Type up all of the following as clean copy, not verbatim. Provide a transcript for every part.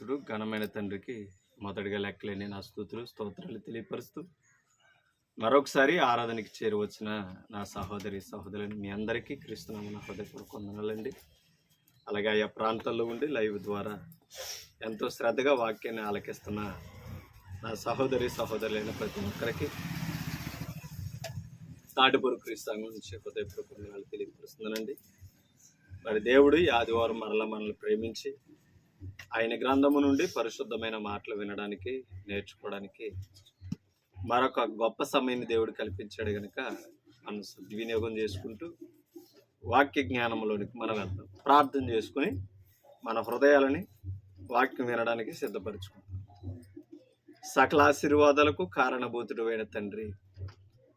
ఘనమైన తండ్రికి మొదటిగా లెక్కలేని నా స్తోత్రాలు తెలియపరుస్తూ మరొకసారి ఆరాధనకి చేరువచ్చిన నా సహోదరులను మీ అందరికీ క్రీస్తునామమున హృదయపూర్వక వందనాలండి. అలాగే ఆయా ప్రాంతాల్లో ఉండి లైవ్ ద్వారా ఎంతో శ్రద్ధగా వాక్యాన్ని ఆలకిస్తున్న నా సహోదరులైన ప్రతి ఒక్కరికి తాటిపూరు క్రీస్తాంగం నుంచి హృదయపూర్వక వందనాలు తెలియపరుస్తున్నానండి. మరి దేవుడు ఈ ఆదివారం మరలా మనల్ని ప్రేమించి ఆయన గ్రంథము నుండి పరిశుద్ధమైన మాటలు వినడానికి నేర్చుకోవడానికి మరొక గొప్ప సమయాన్ని దేవుడు కల్పించాడు కనుక మనం సద్వినియోగం చేసుకుంటూ వాక్య జ్ఞానంలోనికి మనం వెళ్తాం. ప్రార్థన చేసుకుని మన హృదయాలని వాక్యం వినడానికి సిద్ధపరచుకుంటాం. సకల ఆశీర్వాదాలకు కారణభూతుడు అయిన తండ్రి,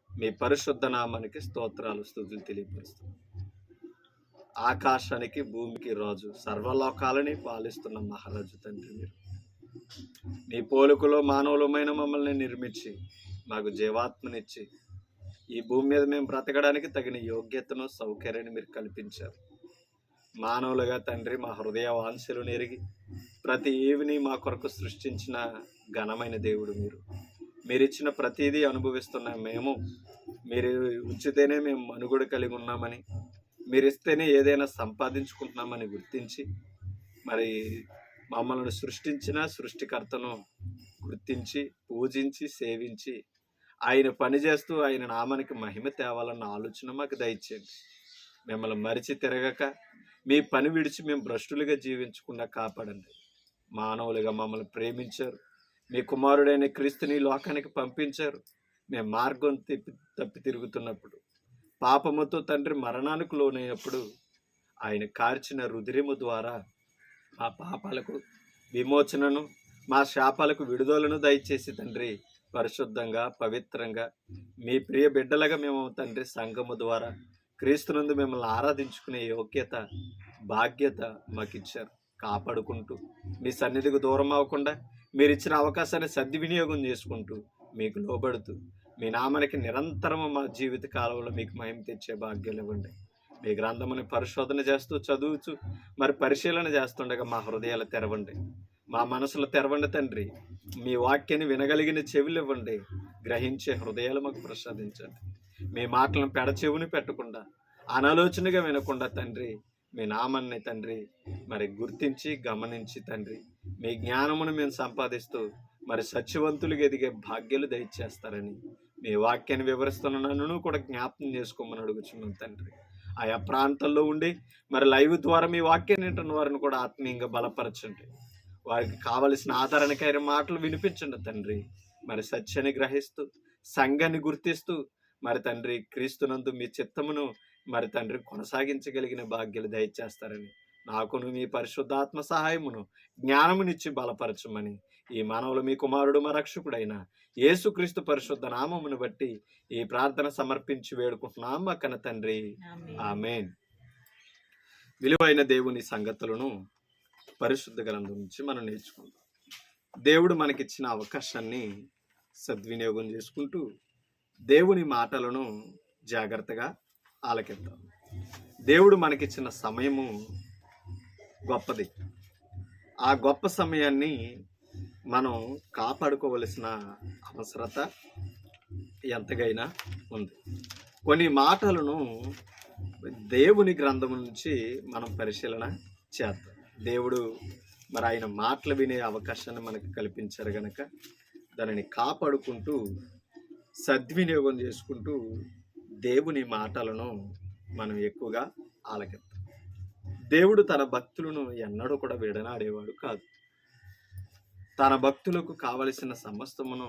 మీ పరిశుద్ధ నామానికి స్తోత్రాలు స్తుతులు తెలియపరుస్తాం. ఆకాశానికి భూమికి రాజు, సర్వలోకాలని పాలిస్తున్న మహారాజు తండ్రి, మీరు మీ పోలికలో మానవులమైన మమ్మల్ని నిర్మించి మాకు జీవాత్మనిచ్చి ఈ భూమి మీద మేము బ్రతకడానికి తగిన యోగ్యతను సౌకర్యాన్ని మీరు కల్పించారు. మానవులుగా తండ్రి మా హృదయ వాంఛలు నెరిగి ప్రతి ఏవిని మా కొరకు సృష్టించిన ఘనమైన దేవుడు మీరు ఇచ్చిన ప్రతిదీ అనుభవిస్తున్న మేము, మీరు ఉంచితేనే మేము మనుగడ కలిగి ఉన్నామని, మీరు ఇస్తేనే ఏదైనా సంపాదించుకుంటున్నామని గుర్తించి మరి మమ్మల్ని సృష్టించిన సృష్టికర్తను గుర్తించి పూజించి సేవించి ఆయన పనిచేస్తూ ఆయన నామానికి మహిమ తేవాలన్న ఆలోచన మాకు దయచేయండి. మిమ్మల్ని మరిచి తిరగక మీ పని విడిచి మేము భ్రష్టులుగా జీవించకుండా కాపాడండి. మానవులుగా మమ్మల్ని ప్రేమించారు, మీ కుమారుడైన క్రీస్తుని లోకానికి పంపించారు. మేము మార్గం తప్పి తిరుగుతున్నప్పుడు, పాపముతో తండ్రి మరణానికి లోనైనప్పుడు ఆయన కార్చిన రుధిరము ద్వారా మా పాపాలకు విమోచనను, మా శాపాలకు విడుదలను దయచేసి తండ్రి పరిశుద్ధంగా పవిత్రంగా మీ ప్రియ బిడ్డలుగా మేము తండ్రి సంఘము ద్వారా క్రీస్తునందు మిమ్మల్ని ఆరాధించుకునే యోగ్యత బాధ్యత మాకు ఇచ్చారు. కాపాడుకుంటూ మీ సన్నిధికి దూరం అవ్వకుండా మీరు ఇచ్చిన అవకాశాన్ని సద్వినియోగం చేసుకుంటూ మీకు లోబడుతూ మీ నామానికి నిరంతరము మా జీవిత కాలంలో మీకు మహిమ తెచ్చే భాగ్యాలు ఇవ్వండి. మీ గ్రంథముని పరిశోధన చేస్తూ చదువుచు మరి పరిశీలన చేస్తుండగా మా హృదయాలు తెరవండి, మా మనసులు తెరవండి తండ్రి. మీ వాక్యాన్ని వినగలిగిన చెవులు ఇవ్వండి, గ్రహించే హృదయాలు మాకు ప్రసాదించండి. మీ మాటలను పెడచెవుని పెట్టకుండా అనాలోచనగా వినకుండా తండ్రి మీ నామాన్ని తండ్రి మరి గుర్తించి గమనించి తండ్రి మీ జ్ఞానమును మేము సంపాదిస్తూ మరి సత్యవంతులుగా ఎదిగే భాగ్యాలు దయచేస్తారని మీ వాక్యాన్ని వివరిస్తున్న నన్ను కూడా జ్ఞాపకం చేసుకోమని అడుగుచున్నాను తండ్రి. ఆయా ప్రాంతాల్లో ఉండి మరి లైవ్ ద్వారా మీ వాక్యాన్ని వింటున్న వారిని కూడా ఆత్మీయంగా బలపరచండి. వారికి కావలసిన ఆదరణకైన మాటలు వినిపించండి తండ్రి. మరి సత్యాన్ని గ్రహిస్తూ సంఘాన్ని గుర్తిస్తూ మరి తండ్రి క్రీస్తునందు మీ చిత్తమును మరి తండ్రి కొనసాగించగలిగిన భాగ్యాలు దయచేస్తారని నాకును మీ పరిశుద్ధాత్మ సహాయమును జ్ఞానమునిచ్చి బలపరచమని ఈ మానవులు మీ కుమారుడు మా రక్షకుడైన యేసుక్రీస్తు పరిశుద్ధ నామమును బట్టి ఈ ప్రార్థన సమర్పించి వేడుకుంటున్నాం మా కన్న తండ్రి, ఆమేన్. విలువైన దేవుని సంగతులను పరిశుద్ధ గ్రంథం నుంచి మనం నేర్చుకుందాం. దేవుడు మనకిచ్చిన అవకాశాన్ని సద్వినియోగం చేసుకుంటూ దేవుని మాటలను జాగ్రత్తగా ఆలకిద్దాం. దేవుడు మనకిచ్చిన సమయము గొప్పది. ఆ గొప్ప సమయాన్ని మనం కాపాడుకోవలసిన అవసరత ఎంతగైనా ఉంది. కొన్ని మాటలను దేవుని గ్రంథం నుంచి మనం పరిశీలన చేద్దాం. దేవుడు మరి ఆయన మాటలు వినే అవకాశాన్ని మనకు కల్పించారు కనుక దానిని కాపాడుకుంటూ సద్వినియోగం చేసుకుంటూ దేవుని మాటలను మనం ఎక్కువగా ఆలకిద్దాం. దేవుడు తన భక్తులను ఎన్నడూ కూడా విడనాడేవాడు కాదు. తన భక్తులకు కావలసిన సమస్తమును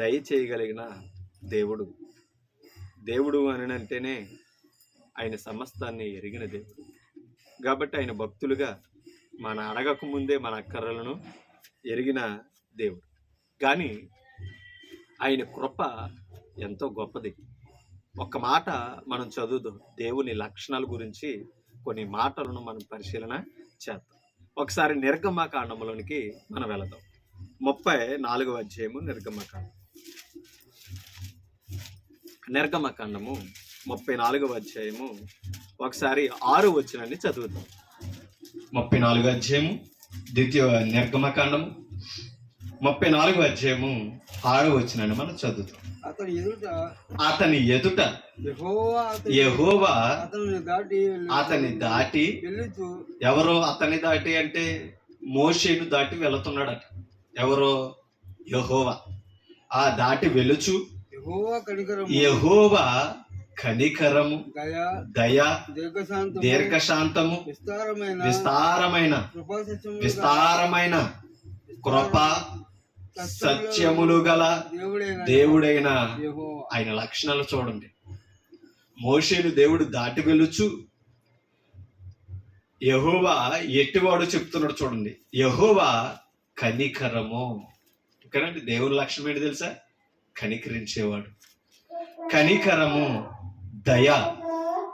దయచేయగలిగిన దేవుడు అని అంటేనే ఆయన సమస్తాన్ని ఎరిగిన దేవుడు. కాబట్టి ఆయన భక్తులుగా మన అడగక ముందే మన అక్కర్లను ఎరిగిన దేవుడు. కానీ ఆయన కృప ఎంతో గొప్పది. ఒక్క మాట మనం చదువుదాం. దేవుని లక్షణాల గురించి కొన్ని మాటలను మనం పరిశీలన చేద్దాం. ఒకసారి నిర్గమకాండంలోనికి మనం వెళదాం. 34వ అధ్యాయము నిర్గమకాండము 34వ అధ్యాయము ఒకసారి 6 వచనాన్ని చదువుదాం. 34వ అధ్యాయము ద్వితీయ నిర్గమకాండము 34వ అధ్యాయము 6వ వచనాన్ని మనం చదువుతాం. అతని ఎదుట యెహోవా అతని దాటి, ఎవరో అతని దాటి అంటే మోషేను దాటి వెళుతున్నాడట. ఎవరో? యెహోవా. ఆ దాటి వెలుచు యెహోవా కనికరము, దయ, దీర్ఘశాంతము, విస్తారమైన కృప, సత్యములు గల దేవుడైన ఆయన లక్షణాలు చూడండి. మోషేను దేవుడు దాటి వెలుచు యెహోవా ఎట్టివాడు చెప్తున్నాడు చూడండి. యెహోవా కనికరము. ఇక్కడంటే దేవుని లక్షణం ఏంటి తెలుసా? కనికరించేవాడు. కనికరము, దయ.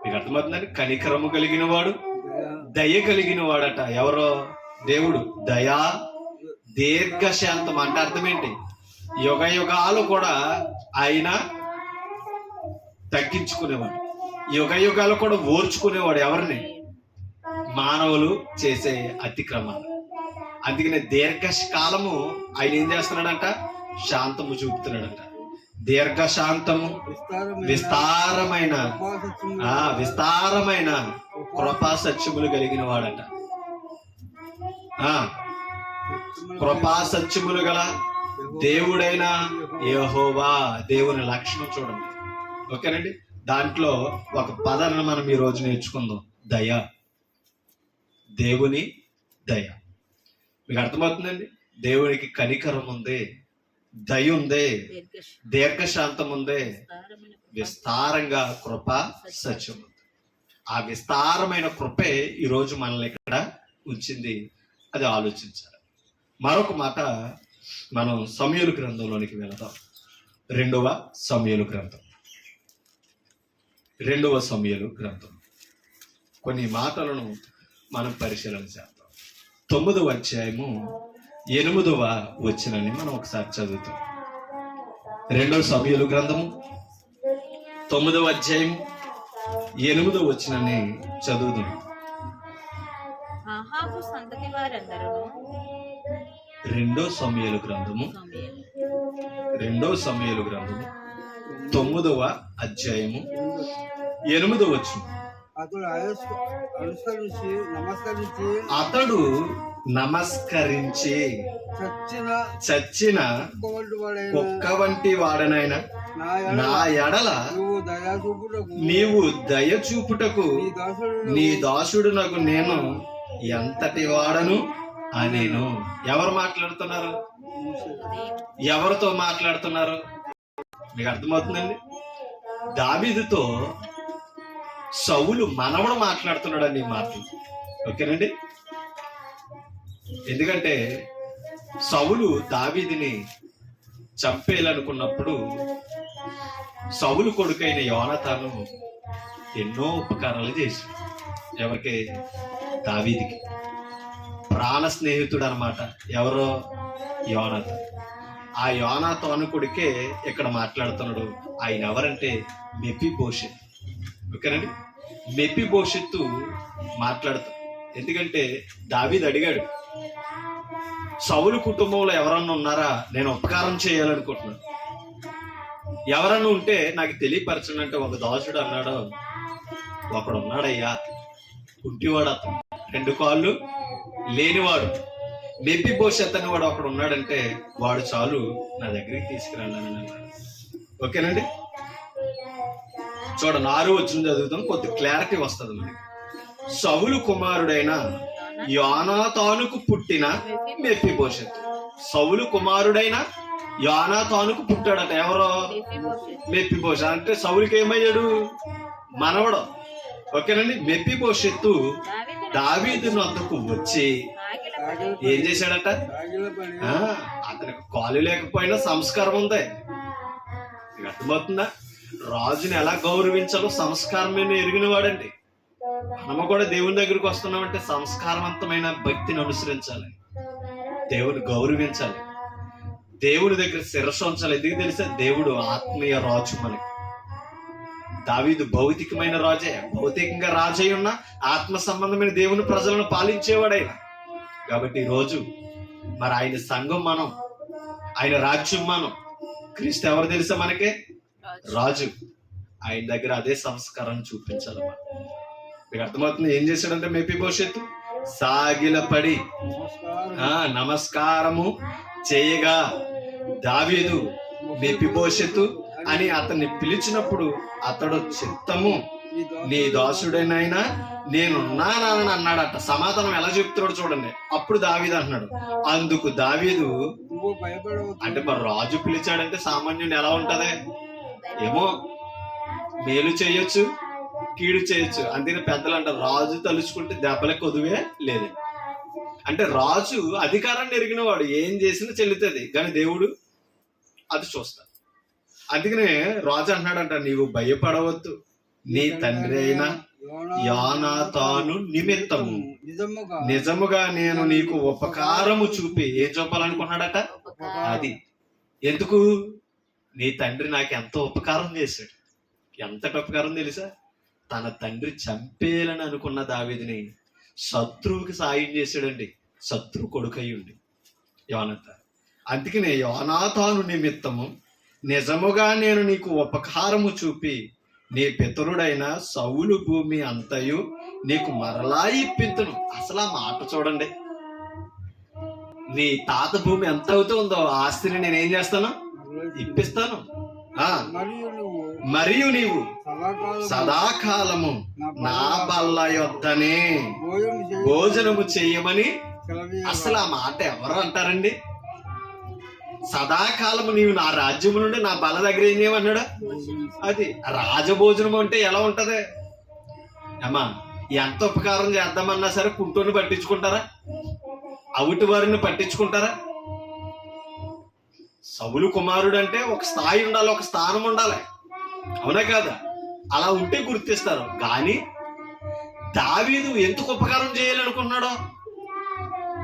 మీకు అర్థమవుతుందండి? కనికరము కలిగిన వాడు, దయ కలిగిన వాడట. ఎవరో? దేవుడు. దయా, దీర్ఘశాంతం అంటే అర్థం ఏంటి? యుగ యుగాలు కూడా ఆయన తగ్గించుకునేవాడు, యుగ యుగాలు కూడా ఓర్చుకునేవాడు. ఎవరిని? మానవులు చేసే అతిక్రమాలు. అందుకనే దీర్ఘకాలము ఆయన ఏం చేస్తున్నాడంట? శాంతము చూపుతున్నాడంట. దీర్ఘశాంతము, విస్తారమైన కృపా సత్యములు కలిగిన వాడట. కృపా సత్యములు గల దేవుడైన యెహోవా. దేవుని లక్షణం చూడండి. ఓకేనండి. దాంట్లో ఒక పదాన్ని మనం ఈ రోజు నేర్చుకుందాం. దయ. దేవుని దయ. మీకు అర్థమవుతుందండి? దేవునికి కనికరం ఉంది, దయ ఉంది, దీర్ఘశాంతం ఉంది, విస్తారంగా కృప సత్యం ఉంది. ఆ విస్తారమైన కృపే ఈరోజు మనల్ని ఇక్కడ ఉంచింది. అది ఆలోచించాలి. మరొక మాట, మనం సమూయేలు గ్రంథంలోనికి వెళదాం. 2వ సమూయేలు గ్రంథం. కొన్ని మాటలను మనం పరిశీలన చేద్దాం. 9వ అధ్యాయము 8వ వచనాన్ని మనం ఒకసారి చదువుతాం. 2వ సమూయేలు గ్రంథము 9వ అధ్యాయం 8వ వచనాన్ని చదువుదాం. అహాబు సంతతి వారందరూ 2వ సమూయేలు గ్రంథము 9వ అధ్యాయము 8వ వచనం. అతడు నమస్కరించి చచ్చిన కుక్క వంటి వాడనైనా నా ఎడల నీవు దయ చూపుటకు నీ దాసుడునకు నేను ఎంతటి వాడను అనేను. ఎవరు మాట్లాడుతున్నారు? ఎవరితో మాట్లాడుతున్నారు? మీకు అర్థమవుతుందండి? దావీదుతో సౌలు మనవడు మాట్లాడుతున్నాడండి ఈ మాటలు. ఓకేనండి. ఎందుకంటే సౌలు దావీదుని చంపేయాలనుకున్నప్పుడు సౌలు కొడుకైన యోనాతాను ఎన్నో ఉపకారాలు చేశాడు. ఎవరికి? దావీదుకి. ప్రాణ స్నేహితుడు అనమాట. ఎవరో? యోనాతాను. ఆ యోనాతాను కొడుకే ఇక్కడ మాట్లాడుతున్నాడు. ఆయన ఎవరంటే మెఫీబోషెత్. ఓకేనండి. మెఫీబోషెతు మాట్లాడుతాడు. ఎందుకంటే దావీదు అడిగాడు, సౌలు కుటుంబంలో ఎవరన్నా ఉన్నారా, నేను ఉపకారం చేయాలనుకుంటున్నాను, ఎవరన్నా ఉంటే నాకు తెలియపరచండి అంటే ఒక దాసుడు అన్నాడు, ఒకడు ఉన్నాడయ్యా, కుంటివాడు, అతను 2 కాళ్ళు లేనివాడు, మెఫీబోషెత్ అని వాడు ఒకడు ఉన్నాడంటే వాడు చాలు నా దగ్గరికి తీసుకురండి అని అన్నాడు. ఓకేనండి. చూడండి 6వ వచనం చదువుతాం, కొద్ది క్లారిటీ వస్తుంది మనకి. సౌలు కుమారుడైన యోనాతానుకు పుట్టిన మెఫీబోషెత్. సౌలు కుమారుడైన యోనాతానుకు పుట్టాడట. ఎవరో? మెఫీబోషెత్. అంటే సౌలుకి ఏమయ్యాడు? మనవడు. ఓకేనండి. మెఫీబోషెత్తు దావీదు వద్దకు వచ్చి ఏం చేశాడట? అతనికి కాలు లేకపోయినా సంస్కారం ఉంది. అర్థమవుతుందా? రాజుని ఎలా గౌరవించాలో సంస్కారమైన ఎరిగిన వాడండి. మనము కూడా దేవుని దగ్గరికి వస్తున్నామంటే సంస్కారవంతమైన భక్తిని అనుసరించాలి, దేవుని గౌరవించాలి, దేవుని దగ్గర శిరస్సు ఉంచాలి. ఎందుకు తెలుసా? దేవుడు ఆత్మీయ రాజు. మనకి దావీదు భౌతికమైన రాజే, భౌతికంగా రాజై ఉన్న ఆత్మ సంబంధమైన దేవుని ప్రజలను పాలించేవాడైనా. కాబట్టి ఈరోజు మరి ఆయన సంఘం మనం, ఆయన రాజ్యం మనం. క్రీస్తు ఎవరు తెలుసా మనకే? రాజు. ఆయన దగ్గర అదే సంస్కారాన్ని చూపించాలమ్మా. మీకు అర్థమవుతుంది ఏం చేశాడంటే మెఫీబోషెతు సాగిలపడి నమస్కారము చేయగా దావీదు మెఫీబోషెతు అని అతన్ని పిలిచినప్పుడు అతడు చిత్తము నీ దాసుడైనా నేనున్నానని అన్నాడట. సమాధానం ఎలా చెప్తున్నాడు చూడండి. అప్పుడు దావీదు అంటున్నాడు, అందుకు దావీదు అంటే మరి రాజు పిలిచాడంటే సామాన్యుని ఎలా ఉంటది? ఏమో మేలు చేయొచ్చు, కీడు చేయొచ్చు. అందుకని పెద్దలు అంటారు రాజు తలుచుకుంటే దెబ్బలకు కొదువే లేదండి. అంటే రాజు అధికారాన్ని ఎరిగిన వాడు ఏం చేసినా చెల్లుతుంది, కానీ దేవుడు అది చూస్తాడు. అందుకనే రాజు అంటున్నాడంట, నీవు భయపడవద్దు, నీ తండ్రి అయిన యోనాతాను నిమిత్తము నిజముగా నేను నీకు ఉపకారము చూపి ఏం చూపాలనుకున్నాడట? అది ఎందుకు? నీ తండ్రి నాకు ఎంతో ఉపకారం చేశాడు. ఎంతటి ఉపకారం తెలుసా? తన తండ్రి చంపేయాలని అనుకున్న దావీదుని శత్రువుకి సాయం చేశాడండి. శత్రు కొడుకయ్యుండి యోనాతాను. అందుకనే యోనాతాను నిమిత్తము నిజముగా నేను నీకు ఉపకారము చూపి నీ పితరుడైన సౌలు భూమి అంతయు నీకు మరలా ఇప్పింతును. అసలు ఆ మాట చూడండి. నీ తాత భూమి ఎంత అవుతుందో ఆస్తిని నేనేం చేస్తాను? ఇప్పిస్తాను. మరియు నీవు సదాకాలము నా బల్ల యొద్దనే భోజనము చేయమని. అసలు ఆ మాట ఎవరు అంటారండి? సదాకాలము నీవు నా రాజ్యము నుండి నా బల దగ్గర ఏం చేయమన్నాడు? అది రాజభోజనం అంటే ఎలా ఉంటది అమ్మా? ఎంత ఉపకారం చేద్దామన్నా సరే కుంటూని పట్టించుకుంటారా? అవుటి వారిని పట్టించుకుంటారా? సౌలు కుమారుడు అంటే ఒక స్థాయి ఉండాలి, ఒక స్థానం ఉండాలి, అవునా కాదా? అలా ఉంటే గుర్తిస్తారు. కానీ దావీదు ఎందుకు ఉపకారం చేయాలనుకున్నాడో?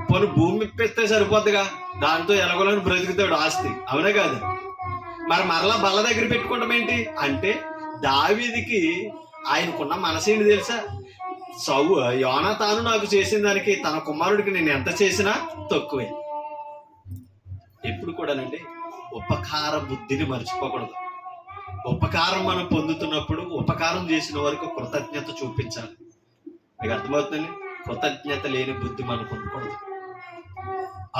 పోను భూమి ఇప్పిస్తే సరిపోద్దిగా, దాంతో ఎలగోలని బ్రతుకుతాడు ఆస్తి, అవునా కాదు? మరి మరలా బల్ల దగ్గర పెట్టుకోవడం ఏంటి అంటే దావీదుకి ఆయనకున్న మనసేంటి తెలుసా? యోనాతాను నాకు చేసిన దానికి తన కుమారుడికి నేను ఎంత చేసినా తక్కువే. ఎప్పుడు కూడానండి ఉపకార బుద్ధిని మర్చిపోకూడదు. ఉపకారం మనం పొందుతున్నప్పుడు ఉపకారం చేసిన వరకు కృతజ్ఞత చూపించాలి. మీకు అర్థమవుతుందండి? కృతజ్ఞత లేని బుద్ధి మనకు ఉండకూడదు.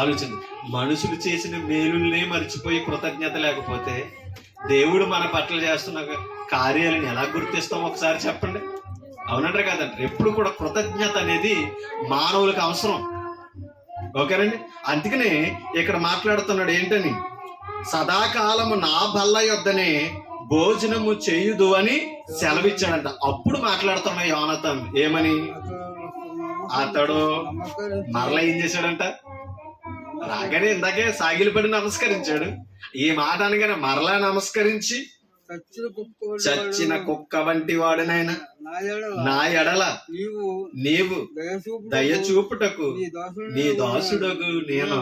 ఆలోచన, మనుషులు చేసిన మేలుల్నే మర్చిపోయి కృతజ్ఞత లేకపోతే దేవుడు మన పట్ల చేస్తున్న కార్యాలను ఎలా గుర్తిస్తాం ఒకసారి చెప్పండి. అవునంటారు కదండి? ఎప్పుడు కూడా కృతజ్ఞత అనేది మానవులకు అవసరం. ఓకేనండి? అందుకనే ఇక్కడ మాట్లాడుతున్నాడు ఏంటని, సదాకాలము నా బల్ల యొద్దనే భోజనము చేయుదు అని సెలవిచ్చాడంట. అప్పుడు మాట్లాడుతున్న యోనాతాను ఏమని? అతడు మరలా ఏం చేశాడంట? రాగానే ఇందాకే సాగిలిపడి నమస్కరించాడు. ఈ మాట అనగానే మరలా నమస్కరించి, చచ్చిన కుక్క వంటి వాడినైనా నా ఎడల నీవు దయ చూపుటకు నీ దాసుడకు నేను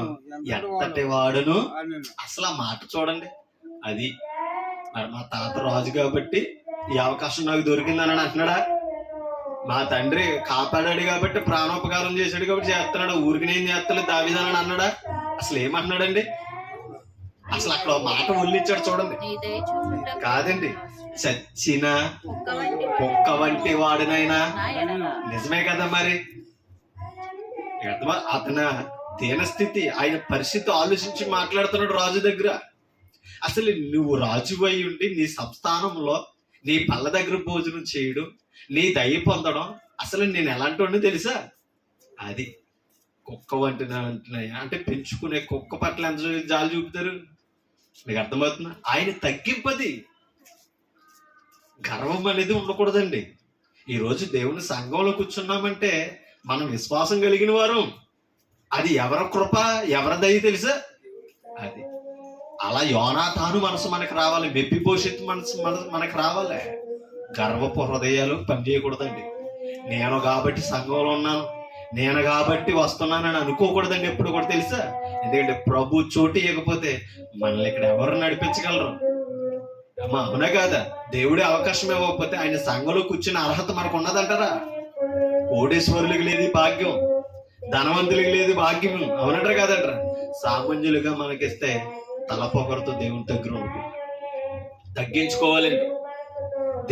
ఎంతటి వాడును. అసలు ఆ మాట చూడండి. అది మరి మా తాత రాజు కాబట్టి ఈ అవకాశం నాకు దొరికిందని అంటున్నాడా? మా తండ్రి కాపాడాడు కాబట్టి, ప్రాణోపకారం చేశాడు కాబట్టి చేస్తున్నాడు, ఊరికి నేను చేస్తలేదు దావీదని అన్నాడా? అసలు ఏమంటున్నాడండి? అసలు అక్కడ మాట ఒళ్ళిచ్చాడు చూడండి. కాదండి, చచ్చిన కుక్క వంటి వాడినైనా. నిజమే కదా మరి? అతని దీనస్థితి, ఆయన పరిస్థితి ఆలోచించి మాట్లాడుతున్నాడు రాజు దగ్గర. అసలు నువ్వు రాజు అయి ఉండి నీ సంస్థానంలో నీ పళ్ళ దగ్గర భోజనం చేయడం, నీ దయ పొందడం, అసలు నేను ఎలాంటి వాడిని తెలుసా? అది కుక్క వంటి అంటే పెంచుకునే కుక్క పట్ల ఎంత జాలి చూపుతారు? మీకు అర్థమవుతుందా? ఆయన తగ్గింపది, గర్వం అనేది ఉండకూడదండి. ఈరోజు దేవుని సంఘంలో కూర్చున్నామంటే మనం విశ్వాసం కలిగిన వారు. అది ఎవరి కృప, ఎవరి దయ తెలుసా? అది అలా యోనాతాను మనసు మనకు రావాలి, మెఫీబోషెతు మనసు మనకు రావాలి. గర్వపు హృదయాలు పనిచేయకూడదండి. నేను కాబట్టి సంఘంలో ఉన్నాను, నేను కాబట్టి వస్తున్నానని అనుకోకూడదండి ఎప్పుడు కూడా, తెలుసా? ఎందుకంటే ప్రభు చోటు ఇవ్వకపోతే మనల్ని ఇక్కడ ఎవరు నడిపించగలరు అమ్మా? అవునా కాదా? దేవుడే అవకాశం ఇవ్వకపోతే ఆయన సంఘంలో కూర్చున్న అర్హత మనకు ఉన్నదంటారా? కోటేశ్వరులకు లేదు భాగ్యం, ధనవంతులకి లేదు భాగ్యం, అవునంటారు కదంటారా? సామాన్యులుగా మనకిస్తే తలపొగరుతో దేవుని దగ్గర ఉంటుంది. తగ్గించుకోవాలండి.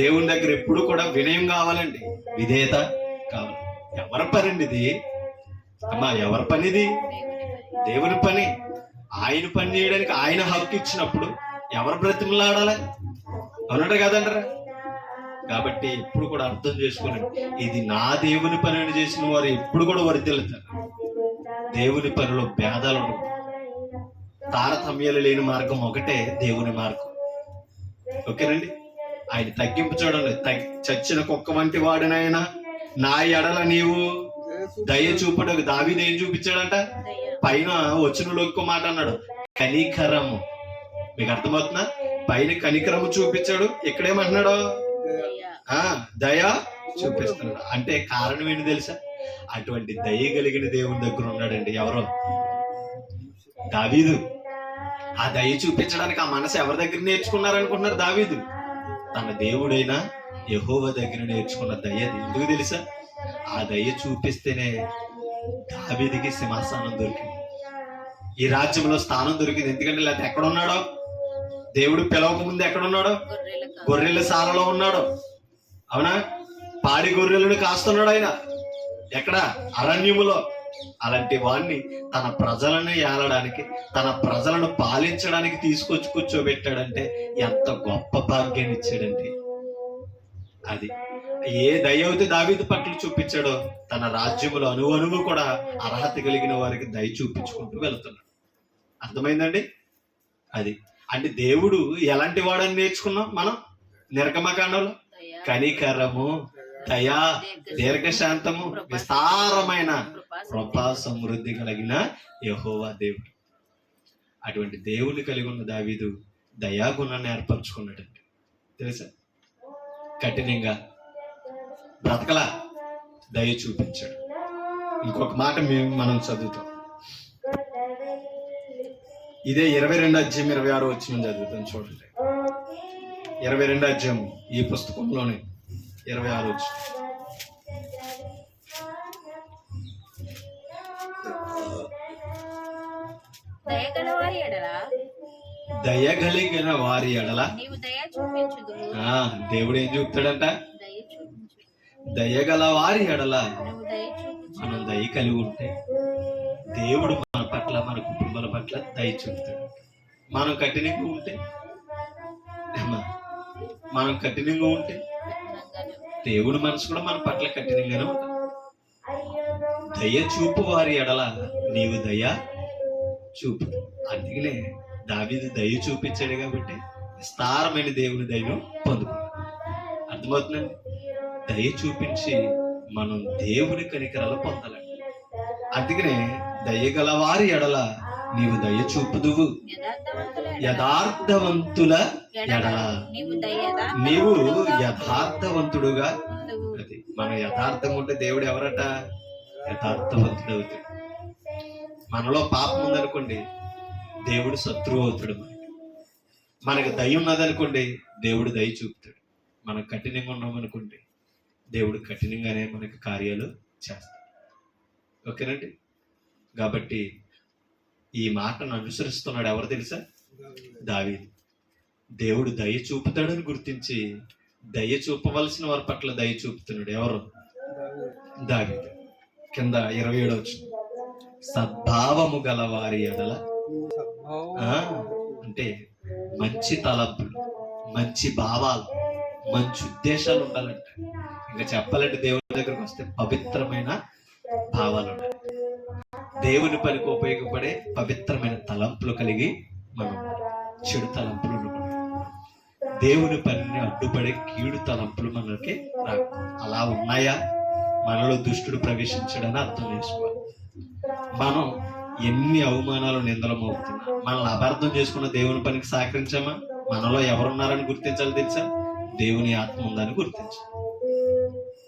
దేవుని దగ్గర ఎప్పుడు కూడా వినయం కావాలండి, విధేయత కావాలి. ఎవరి పని అండి ఇది? అమ్మా, ఎవరి పని ఇది? దేవుని పని. ఆయన పని చేయడానికి ఆయన హక్కు ఇచ్చినప్పుడు ఎవరు బ్రతిమలాడాలి? అవునంట కదంటారా? కాబట్టి ఎప్పుడు కూడా అర్థం చేసుకోండి, ఇది నా దేవుని పని అని చేసిన వారు ఎప్పుడు కూడా వర్ధిల్లుతారు. దేవుని పనిలో భేదాలు ఉండవు. తారతమ్యాలు లేని మార్గం ఒకటే దేవుని మార్గం. ఓకేనండి? ఆయన తగ్గింపు చూడండి. చచ్చిన కుక్క వంటి వాడినైనా నా ఎడల నీవు దయ చూపడానికి దావీదు ఏం చూపించాడంట? పైన వచనంలో ఇంకో మాట అన్నాడు, కనికరము. మీకు అర్థమవుతుందా? పైన కనికరము చూపించాడు, ఇక్కడేమంటున్నాడు? దయ చూపిస్తున్నాడు. అంటే కారణం ఏంటి తెలుసా? అటువంటి దయ కలిగిన దేవుని దగ్గర ఉన్నాడండి. ఎవరో? దావీదు. ఆ దయ చూపించడానికి ఆ మనసు ఎవరి దగ్గర నేర్చుకున్నారనుకుంటున్నారు? దావీదు తన దేవుడైన యెహోవా దగ్గర నేర్చుకున్న దయ. ఎందుకు తెలుసా? ఆ దయ చూపిస్తేనే దావీదుకి సింహాసనం దొరికింది, ఈ రాజ్యంలో స్థానం దొరికింది. ఎందుకంటే లేకపోతే ఎక్కడున్నాడో? దేవుడు పిలవక ముందు ఎక్కడున్నాడో? గొర్రెల సాలలో ఉన్నాడు. అవునా? పాడి గొర్రెలను కాస్తున్నాడు ఆయన. ఎక్కడ? అరణ్యములో. అలాంటి వాణ్ణి తన ప్రజలను ఏలడానికి, తన ప్రజలను పాలించడానికి తీసుకొచ్చి కూర్చోబెట్టాడంటే ఎంత గొప్ప భాగ్యాన్ని ఇచ్చాడండి. అది ఏ దయ అయితే దావీదు పట్ల చూపించాడో, తన రాజ్యములో అణువణువు కూడా అర్హత కలిగిన వారికి దయ చూపించుకుంటూ వెళ్తున్నాడు. అర్థమైందండి? అది అంటే దేవుడు ఎలాంటి వాడని నేర్చుకున్నాం మనం నిర్గమకాండంలో. కనికరము, దయా, దీర్ఘశాంతము, విస్తారమైన కృపా సమృద్ధి కలిగిన యెహోవా దేవుడు. అటువంటి దేవుని కలిగి ఉన్న దావీదు దయాగుణాన్ని ఏర్పరచుకున్నాడండి. తెలుసా? కఠినంగా బ్రతకలా, దయ చూపించాడు. ఇంకొక మాట మనం చదువుతాం. ఇదే 22 అధ్యాయం 26 వచనం చదువుతాం. చూడండి, 22 అధ్యాయం ఈ పుస్తకంలోనే 26 వచనం. దయగలిగిన వారి ఎడల దేవుడు ఏం చూపుతాడంట? దయగల వారి ఎడల మనం దయ కలిగి ఉంటే దేవుడు మన పట్ల, మన కుటుంబాల పట్ల దయ చూపుతాడు. మనం కఠినంగా ఉంటే దేవుడు మనసు కూడా మన పట్ల కఠినంగానే ఉంటుంది. దయ చూపు వారి ఎడల నీవు దయ చూపు. అందుకనే దావీదు దయ చూపించాడు కాబట్టి విస్తారమైన దేవుని దయను పొందుకున్నాడు. అర్థమవుతుందండి? దయ చూపించి మనం దేవుని కనికరాలు పొందాలండి. అందుకనే దయగల వారి ఎడల నీవు దయ చూపుదువు, యథార్థవంతుల ఎడల నీవు యథార్థవంతుడుగా. అది మనం యథార్థంగా ఉంటే దేవుడు ఎవరట? యథార్థవంతుడు అవుతాడు. మనలో పాపం ఉందనుకోండి, దేవుడు శత్రువు అవుతాడు. మనకు దయ ఉన్నదనుకోండి, దేవుడు దయ చూపుతాడు. మనం కఠినంగా ఉన్నామనుకోండి, దేవుడు కఠినంగానే మనకి కార్యాలు చేస్తాడు. ఓకేనండి? కాబట్టి ఈ మాటను అనుసరిస్తున్నాడు ఎవరు తెలుసా? దావీదు. దేవుడు దయ చూపుతాడని గుర్తించి దయ చూపవలసిన వారి పట్ల దయ చూపుతున్నాడు. ఎవరు? దావీదు. కింద 27 వచనం, సద్భావము గల వారి ఎడల, అంటే మంచి తలంపులు, మంచి భావాలు, మంచి ఉద్దేశాలు ఉండాలంట. ఇంకా చెప్పాలంటే దేవుని దగ్గరకు వస్తే పవిత్రమైన భావాలు ఉండాలి. దేవుని పనికి ఉపయోగపడే పవిత్రమైన తలంపులు కలిగి మనం చెడు తలంపులు ఉండకూడదు. దేవుని పనిని అడ్డుపడే కీడు తలంపులు మనకి రాకు. అలా ఉన్నాయా? మనలో దుష్టుడు ప్రవేశించడని అర్థం చేసుకోవాలి. మనం ఎన్ని అవమానాలు, నిందలు మోపుతున్నా మనల్ని అపార్థం చేసుకున్న దేవుని పనికి సహకరించామా? మనలో ఎవరున్నారని గుర్తించాలి తెలుసా? దేవుని ఆత్మ ఉందని గుర్తించాలి.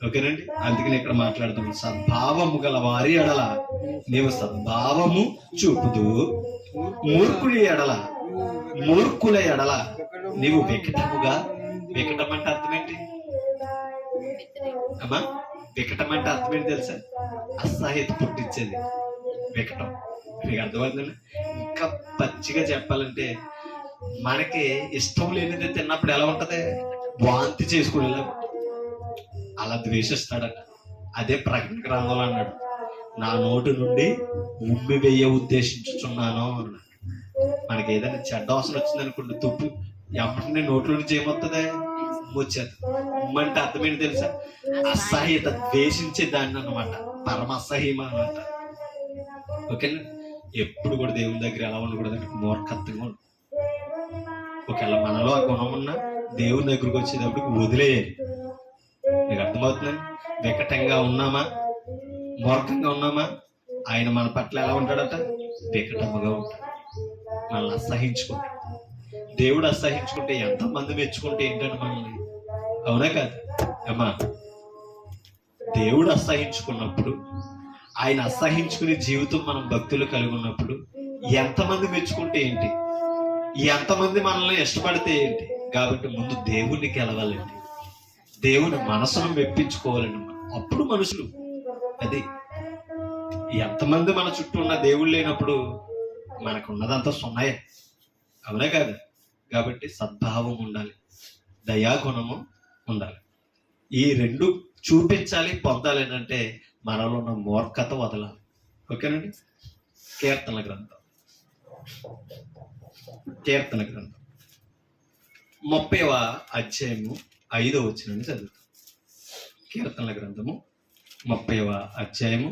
ఓకేనండి? అందుకని ఇక్కడ మాట్లాడుతాం, సద్భావము గల వారి ఎడల నీవు సద్భావము చూపుదు, మూర్ఖుల ఎడల నీవు వికటముగా. వికటం అంటే అర్థం ఏంటి అమ్మా? వికటం అంటే అర్థం ఏంటి తెలుసా? అసహ్యత పుట్టించేది వికటం. మీకు అర్థమవుతుందండి? ఇంకా పచ్చిగా చెప్పాలంటే మనకి ఇష్టం లేనిది తిన్నప్పుడు ఎలా ఉంటది? వాంతి చేసుకునేలా అలా ద్వేషిస్తాడట. అదే ప్రకటన గ్రంథంలో అన్నాడు, నా నోటి నుండి ఉమ్మి వేయ ఉద్దేశించుచున్నాను అన్నాడు. మనకి ఏదైనా చెడ్డ అవసరం వచ్చింది అనుకోండి, తుప్పు ఎప్పటిని నోట్లో నుంచి ఏమవుతుంది? వచ్చేది. ఉమ్మంటే అర్థం ఏంటి తెలుసా? అసహ్యత, ద్వేషించే దాన్ని అన్నమాట. పరమ అసహ్యం అన్నమాట. ఓకేనా? ఎప్పుడు కూడా దేవుని దగ్గర ఎలా ఉండకూడదు అంటే మూర్ఖత్వంగా ఉండదు. ఒకవేళ మనలో ఆ గుణం ఉన్నా దేవుని దగ్గరకు వచ్చేటప్పటికి వదిలేయాలి. మీకు అర్థమవుతుందండి? వికటంగా ఉన్నామా, మూర్ఖంగా ఉన్నామా, ఆయన మన పట్ల ఎలా ఉంటాడట? వికటముగా ఉంటాడు. మనల్ని అసహించుకుంటాడు. దేవుడు అసహించుకుంటే ఎంతమంది మెచ్చుకుంటే ఏంటంటే మనల్ని, అవునా కాదు అమ్మా? దేవుడు అసహించుకున్నప్పుడు, ఆయన అసహించుకునే జీవితం మనం భక్తులు కలిగి ఉన్నప్పుడు ఎంతమంది మెచ్చుకుంటే ఏంటి, ఎంతమంది మనల్ని ఇష్టపడితే ఏంటి? కాబట్టి ముందు దేవుణ్ణి గెలవాలండి, దేవుని మనసును మెప్పించుకోవాలండి. అప్పుడు మనుషులు అది ఎంతమంది మన చుట్టూ ఉన్న దేవుళ్ళు లేనప్పుడు మనకు ఉన్నదంతా సున్నాయే, అవునా కాదు? కాబట్టి సద్భావం ఉండాలి, దయాగుణము ఉండాలి. ఈ రెండు చూపించాలి, పొందాలి అంటే మనలో ఉన్న మూర్ఖత వదలాలి. ఓకేనండి? కీర్తన గ్రంథం 30వ అధ్యాయము 5వ వచనాన్ని చదువుతాం. కీర్తనల గ్రంథము 30వ అధ్యాయము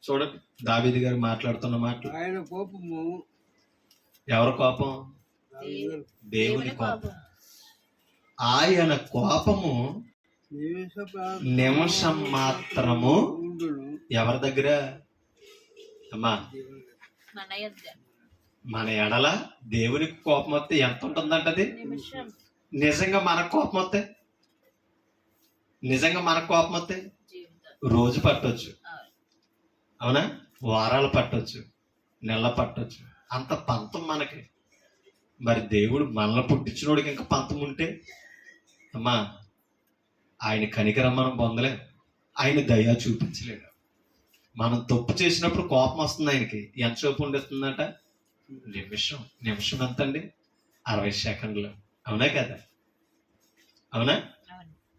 చూడండి. దావీదు గారు మాట్లాడుతున్న మాటలు. ఆయన కోపము, ఎవరి కోపం? దేవుని కోపం. ఆయన కోపము నిమిషం మాత్రము ఎవరి దగ్గర అమ్మా? మన ఎడల దేవునికి కోపం వస్తే ఎంత ఉంటుందంటది? నిజంగా మనకు కోపం వస్తే, రోజు పట్టొచ్చు, అవునా? వారాలు పట్టొచ్చు, నెల పట్టొచ్చు, అంత పంతం మనకి. మరి దేవుడు మనల్ని పుట్టించినోడికి ఇంకా పంతం ఉంటే అమ్మా, ఆయన కనికరం మనం పొందలేం, ఆయన దయ చూపించలేడు. మనం తప్పు చేసినప్పుడు కోపం వస్తుంది ఆయనకి. ఎంతసేపు ఉండేస్తుందట? నిమిషం ఎంతండి? 60 సెకండ్లు, అవునా కదా? అవునా?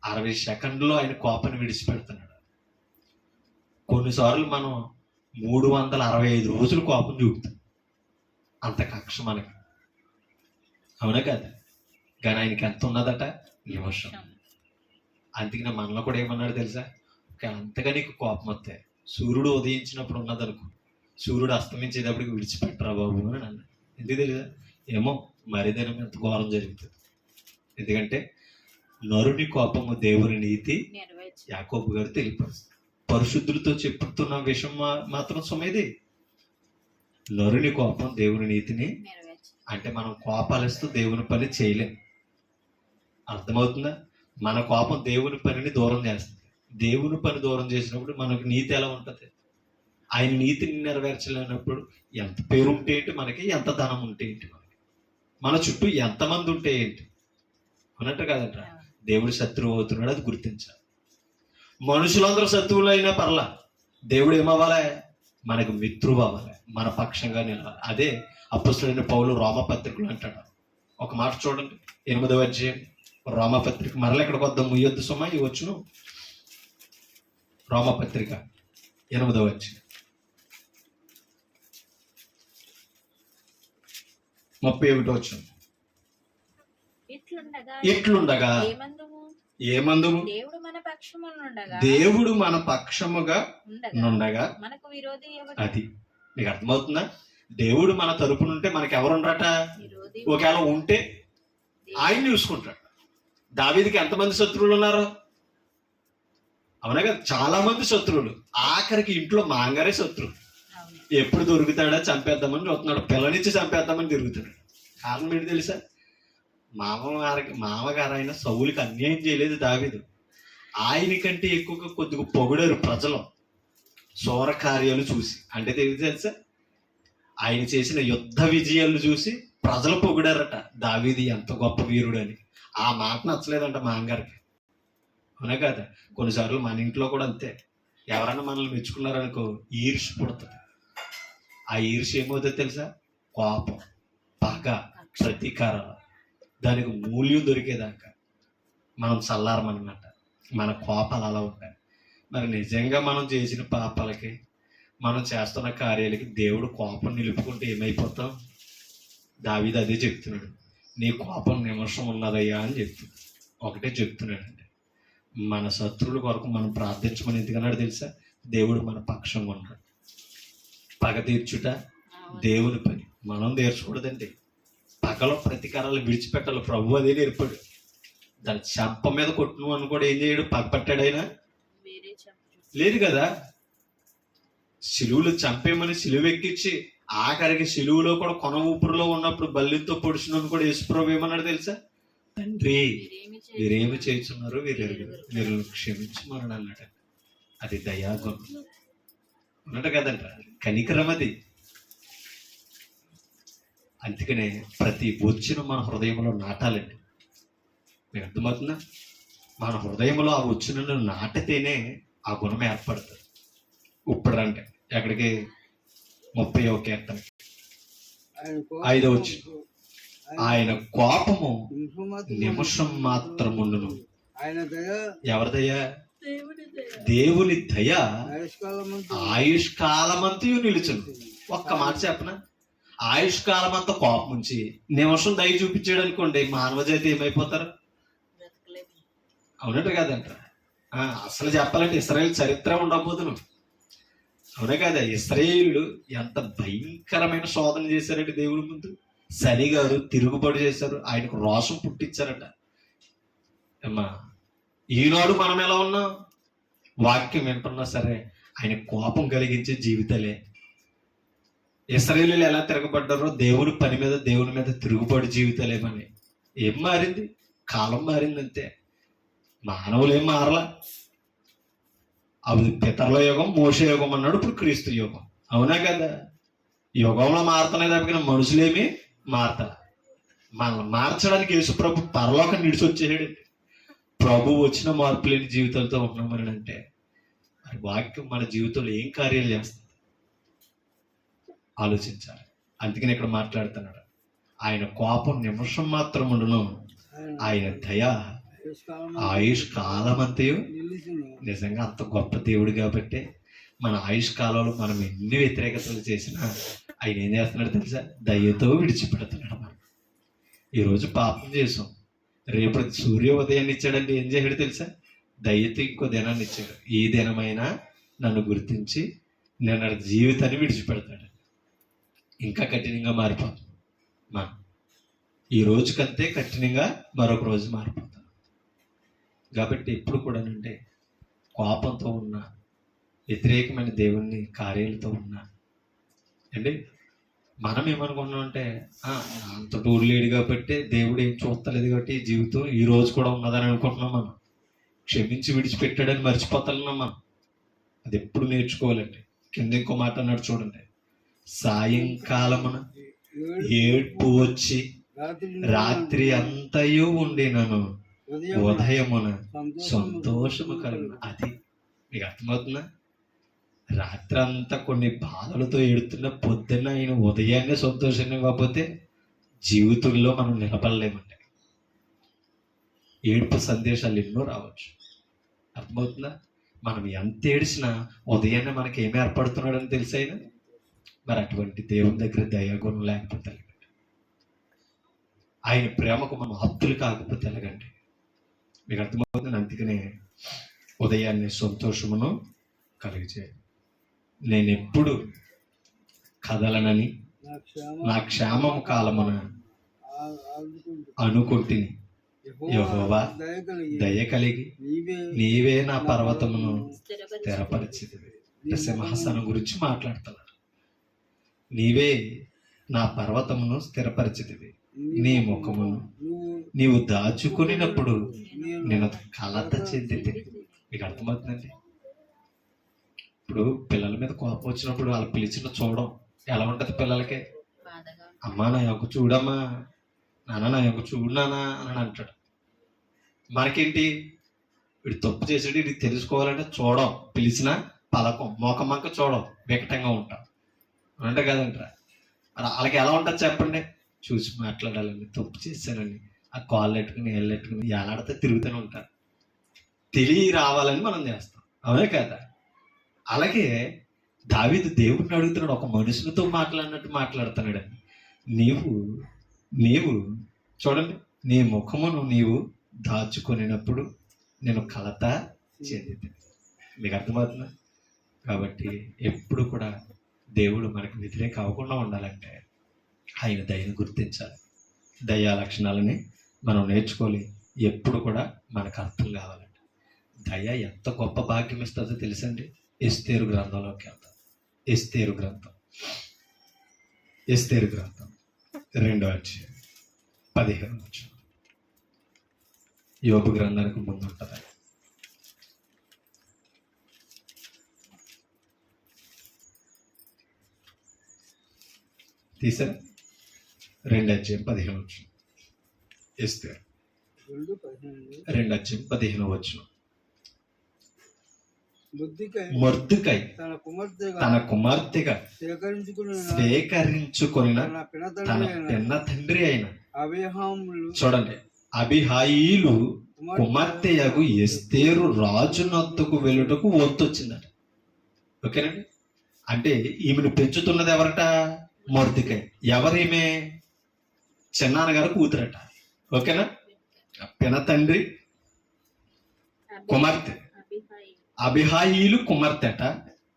60 సెకండ్లో ఆయన కోపాన్ని విడిచిపెడుతున్నాడు. కొన్నిసార్లు మనం 365 రోజులు కోపం చూపుతాం, అంత కక్ష మనకి, అవునా కదా? కానీ ఆయనకి ఎంత ఉన్నదట? నిమిషం. అందుకని మనలో కూడా ఏమన్నాడు తెలుసా? అంతగా నీకు కోపం వస్తే సూర్యుడు ఉదయించినప్పుడు ఉన్నదనుకో, సూర్యుడు అస్తమించేటప్పటికి విడిచిపెట్టరా బాబు అని అన్నాడు. ఎందుకు తెలియదా? ఏమో మరిదైనా ఎంత ఘోరం జరుగుతుంది. ఎందుకంటే నరుని కోపము దేవుని నీతి యాకోబు గారు తెలియపరుస్తుంది. పరిశుద్ధులతో చెప్పుతున్న విషయం మాత్రం సుమేది. నరుని కోపం దేవుని నీతిని, అంటే మనం కోపాలిస్తూ దేవుని పని చేయలేం. అర్థమవుతుందా? మన కోపం దేవుని పనిని దూరం చేస్తుంది. దేవుని పని దూరం చేసినప్పుడు మనకు నీతి ఎలా ఉంటుంది? ఆయన నీతిని నెరవేర్చలేనప్పుడు ఎంత పేరు ఉంటే ఏంటి మనకి, ఎంత ధనం ఉంటే ఏంటి మనకి, మన చుట్టూ ఎంతమంది ఉంటే ఏంటి, అన్నట్టు కాదంట. దేవుడు శత్రువు అవుతున్నాడు, అది గుర్తించాలి. మనుషులందరూ శత్రువులు అయినా పర్లా, దేవుడు ఏమవ్వాలి? మనకు మిత్రువు అవ్వాలి, మన పక్షంగా నిలవాలి. అదే అపొస్తలుడైన పౌలు రోమపత్రికలు అంటాడు. ఒక మాట చూడండి, 8వ అధ్యాయం రోమపత్రిక. మరల ఇక్కడికి వద్దాం, ముయ్యొద్దు సుమా, ఈ వచ్చును. రోమపత్రిక 8వ అధ్యాయం 31వ వచనం. ఇట్లుండగా ఏమందుము? దేవుడు మన పక్షముగా నుండగా అది మీకు అర్థమవుతుందా? దేవుడు మన తరపునుంటే మనకి ఎవరుండట? ఒకవేళ ఉంటే ఆయన చూసుకుంటాడు. దావీదుకి ఎంతమంది శత్రువులు ఉన్నారు? అవునా కదా? చాలా మంది శత్రువులు. ఆఖరికి ఇంట్లో మాంగారే శత్రువు. ఎప్పుడు దొరుకుతాడా చంపేద్దామని చూస్తున్నాడు, పిల్లనిచ్చి చంపేద్దామని తిరుగుతాడు. కారణం ఏంటి తెలుసా? మామగారు అయిన సౌలుకి అన్యాయం చేయలేదు దావీదు. ఆయనకంటే ఎక్కువగా కొద్దిగా పొగిడారు ప్రజలు శూర కార్యాలు చూసి. అంటే తెలుసా, ఆయన చేసిన యుద్ధ విజయాలు చూసి ప్రజలు పొగిడారట దావీదు ఎంత గొప్ప వీరుడు అని. ఆ మాట నచ్చలేదంట మాంగారికి, అవునా కదా? కొన్నిసార్లు మన ఇంట్లో కూడా అంతే. ఎవరైనా మనల్ని మెచ్చుకున్నారనుకో ఈర్ష్య పుడుతుంది. ఆ ఈర్ష్య ఏమవుతుంది తెలుసా? కోపం, పగ, ప్రతీకారాలు. దానికి మూల్యం దొరికేదాకా మనం చల్లారమన్నమాట. మన కోపాలు అలా ఉంటాయి. మరి నిజంగా మనం చేసిన పాపాలకి, మనం చేస్తున్న కార్యాలకి దేవుడు కోపం నిలుపుకుంటే ఏమైపోతాం? దావీదు అదే చెప్తున్నాడు. నీ కోపం నిమిషం ఉన్నదయ్యా అని చెప్తున్నాడు. ఒకటే చెప్తున్నాడండి. మన శత్రువుల కొరకు మనం ప్రార్థించమని ఎందుకన్నాడు తెలుసా? దేవుడు మన పక్షంగా ఉన్నాడు. పగ తీర్చుట దేవుని పని, మనం తీర్చకూడదండి. పగలో ప్రతీకారాలు విడిచిపెట్టాలి. ప్రభు అదే నేర్పాడు. దాని చెంప మీద కొట్టును అని కూడా ఏం చేయడు? పగ పట్టాడు ఆయన లేదు కదా. సిలువులు చంపేమని సిలువ ఎక్కించి ఆఖరికి సిలువులో కూడా కొన ఊపిరిలో ఉన్నప్పుడు బల్లితో పొడిచినని కూడా యేసుప్రభు ఏమన్నాడు తెలుసా? తండ్రి వీరేమి చేస్తున్నారు వీరు క్షమించమని అన్నాడు. అది దయాగుణం ఉన్నట్టు కదంట, కనికరం అది. అందుకనే ప్రతి వచ్చిన మన హృదయంలో నాటాలండి. మీకు అర్థమవుతుందా? మన హృదయంలో ఆ వచ్చిన నాటితేనే ఆ గుణం ఏర్పడుతుంది. ఇప్పుడు రండి ఎక్కడికి 30వ కీర్తన 5వ వచనం. ఆయన కోపము నిమిషం మాత్రముండును. ఎవరి దయ? దేవుని దయ ఆయుష్కాలమంతయు నిలుచును. ఒక్క మాట చెప్పనా? ఆయుష్కాలమంతా కోపం ఉంచి నిమిషం దయ చూపించాడు అనుకోండి, మానవ జాతి ఏమైపోతారు? అవునట్టు కాదంట. అసలు చెప్పాలంటే ఇశ్రాయేలు చరిత్ర ఉండబోతును. అవునా కదా? ఇశ్రాయేలు ఎంత భయంకరమైన శోధన చేశారంటే దేవుడి ముందు. శని గారు తిరుగుబాటు చేశారు, ఆయనకు రోషం పుట్టించారట. అమ్మా, ఈనాడు మనం ఎలా ఉన్నాం? వాక్యం వింటున్నా సరే ఆయన కోపం కలిగించే జీవితాలే. ఇశ్రాయేలీయులు ఎలా తిరగబడ్డారో దేవుని పని మీద, దేవుని మీద తిరుగుబాటు జీవితాలేమని. ఏం మారింది? కాలం మారింది అంతే. మానవులు ఏం మారలా. అది పితరుల యుగం, మోషే యుగం అన్నాడు, ఇప్పుడు క్రీస్తు యుగం. అవునా కదా? యుగంలో మారుతున్నాయి తప్ప మనుషులేమి మారతా. మనల్ని మార్చడానికి యేసు ప్రభు పరలోకం నిడిచొచ్చేసాడు. ప్రభు వచ్చిన మార్పు లేని జీవితాలతో ఉన్నామని అంటే మరి వాక్యం మన జీవితంలో ఏం కార్యాలు చేస్తుంది ఆలోచించాలి. అందుకని ఇక్కడ మాట్లాడుతున్నాడు. ఆయన కోపం నిమిషం మాత్రం ఉండును, ఆయన దయ ఆయుష్ కాలమంతయు. నిజంగా అంత గొప్ప దేవుడు కాబట్టి మన ఆయుష్ కాలంలో మనం ఎన్ని వ్యతిరేకతలు చేసినా ఆయన ఏం చేస్తున్నాడు తెలుసా? దయతో విడిచిపెడుతున్నాడు. మనం ఈరోజు పాపం చేసాం, రేపు సూర్యోదయాన్ని ఇచ్చాడంటే ఏం చేశాడు తెలుసా? దయతో ఇంకో దినాన్ని ఇచ్చాడు. ఈ దినమైనా నన్ను గుర్తించి నేను జీవితాన్ని విడిచిపెడతాడు. ఇంకా కఠినంగా మారిపోతాం మనం. ఈ రోజుకంతే కఠినంగా మరొక రోజు మారిపోతాం. కాబట్టి ఎప్పుడు కూడా అంటే కోపంతో ఉన్న, వ్యతిరేకమైన దేవుని కార్యాలతో ఉన్నా అండి, మనం ఏమనుకున్నాం అంటే అంత టూర్ లేడు కాబట్టి దేవుడు ఏం చూస్తలేదు కాబట్టి జీవితం ఈ రోజు కూడా ఉన్నదని అనుకుంటున్నాం. మనం క్షమించి విడిచిపెట్టాడని మర్చిపోతున్నాం మనం. అది ఎప్పుడు నేర్చుకోవాలండి. కింద ఇంకో మాట అన్నాడు చూడండి. సాయంకాలమున ఏడ్పు వచ్చి రాత్రి అంతయు ఉండి నన్ను ఉదయమున సంతోషము కలుగున. అది మీకు అర్థమవుతుందా? రాత్రి అంతా కొన్ని బాధలతో ఏడుతున్న పొద్దున్న ఆయన ఉదయాన్నే సంతోషంగా కాకపోతే జీవితంలో మనం నిలబడలేమండి. ఏడుపు సందేశాలు ఎన్నో రావచ్చు. అర్థమవుతుందా? మనం ఎంత ఏడిసినా ఉదయాన్నే మనకి ఏమి ఏర్పడుతున్నాడని తెలిసి అయినా మరి అటువంటి దేవుని దగ్గర దయాగుణం లేకపోతే ఎలాగండి? ఆయన ప్రేమకు మనం ఆప్తులు కాకపోతే ఎలాగండి? మీకు అర్థమవుతుంది. అందుకనే ఉదయాన్నే సంతోషమును కలిగజేయాలి. నేను ఎప్పుడు కదలనని నా క్షేమం కాలమున అనుకుంటుని, యెహోవా దయ కలిగి నీవే నా పర్వతమును స్థిరపరిచితివి. అంటే సింహాసనం గురించి మాట్లాడుతున్నాడు. నీవే నా పర్వతమును స్థిరపరిచితివి, నీ ముఖమును నీవు దాచుకునినప్పుడు నేను కలత చెందితే. మీకు అర్థమవుతుందండి? ఇప్పుడు పిల్లల మీద కోపం వచ్చినప్పుడు వాళ్ళు పిలిచిన చూడడం ఎలా ఉంటది పిల్లలకి? అమ్మా నా యొక్క చూడమ్మా, నాన్న నా యొక్క చూడు నాన్న అని అంటాడు. మనకేంటి? వీడు తప్పు చేసాడు, వీడికి తెలుసుకోవాలంటే చూడం, పిలిచిన పలకం, మోకమ్మక చూడం, వికటంగా ఉంటాం అంటే కదంటారా. వాళ్ళకి ఎలా ఉంటుంది చెప్పండి, చూసి మాట్లాడాలండి, తప్పు చేశానండి, ఆ కాళ్ళు ఎట్టుకుని ఏళ్ళు ఎట్టుకుని ఎలాడితే తిరుగుతూనే ఉంటారు. రావాలని మనం చేస్తాం, అవునే కదా. అలాగే దావీదు దేవుడిని అడుగుతున్నాడు, ఒక మనుషులతో మాట్లాడినట్టు మాట్లాడుతున్నాడండి. నీవు చూడండి, నీ ముఖమును నీవు దాచుకొనినప్పుడు నేను కలత చెందితే. మీకు అర్థమవుతుందా? కాబట్టి ఎప్పుడు కూడా దేవుడు మనకు వ్యతిరేక అవ్వకుండా ఉండాలంటే ఆయన దయను గుర్తించాలి. దయా లక్షణాలని మనం నేర్చుకోవాలి. ఎప్పుడు కూడా మనకు అర్థం కావాలండి. దయ ఎంత గొప్ప భాగ్యం ఇస్తుందో తెలుసండి. ఎస్తేరు గ్రంథంలోకి వెళ్తాం. ఎస్తేరు గ్రంథం 2వ అధ్యాయం 15వ వచనం. యోబు గ్రంథానికి ముందు ఉంటుంది. తీసారా? 2:15 వచనం. ఎస్తేరు 2:15 వచనం. మొర్దెకై తన కుమార్తెగా స్వీకరించుకొనిన తన పిన్న తండ్రి అయిన చూడండి, అబీహాయిలు కుమార్తెయగు ఎస్తేరు రాజునొద్దకు వెళ్ళుటకు వంతొచ్చిందట. ఓకేనండి. అంటే ఈమెను పెంచుతున్నది ఎవరట? మొర్దెకై. ఎవరీమె? చిన్నాన్నగారు కూతురట. ఓకేనా. పిన తండ్రి కుమార్తె అబీహాయిలు కుమార్తె అట.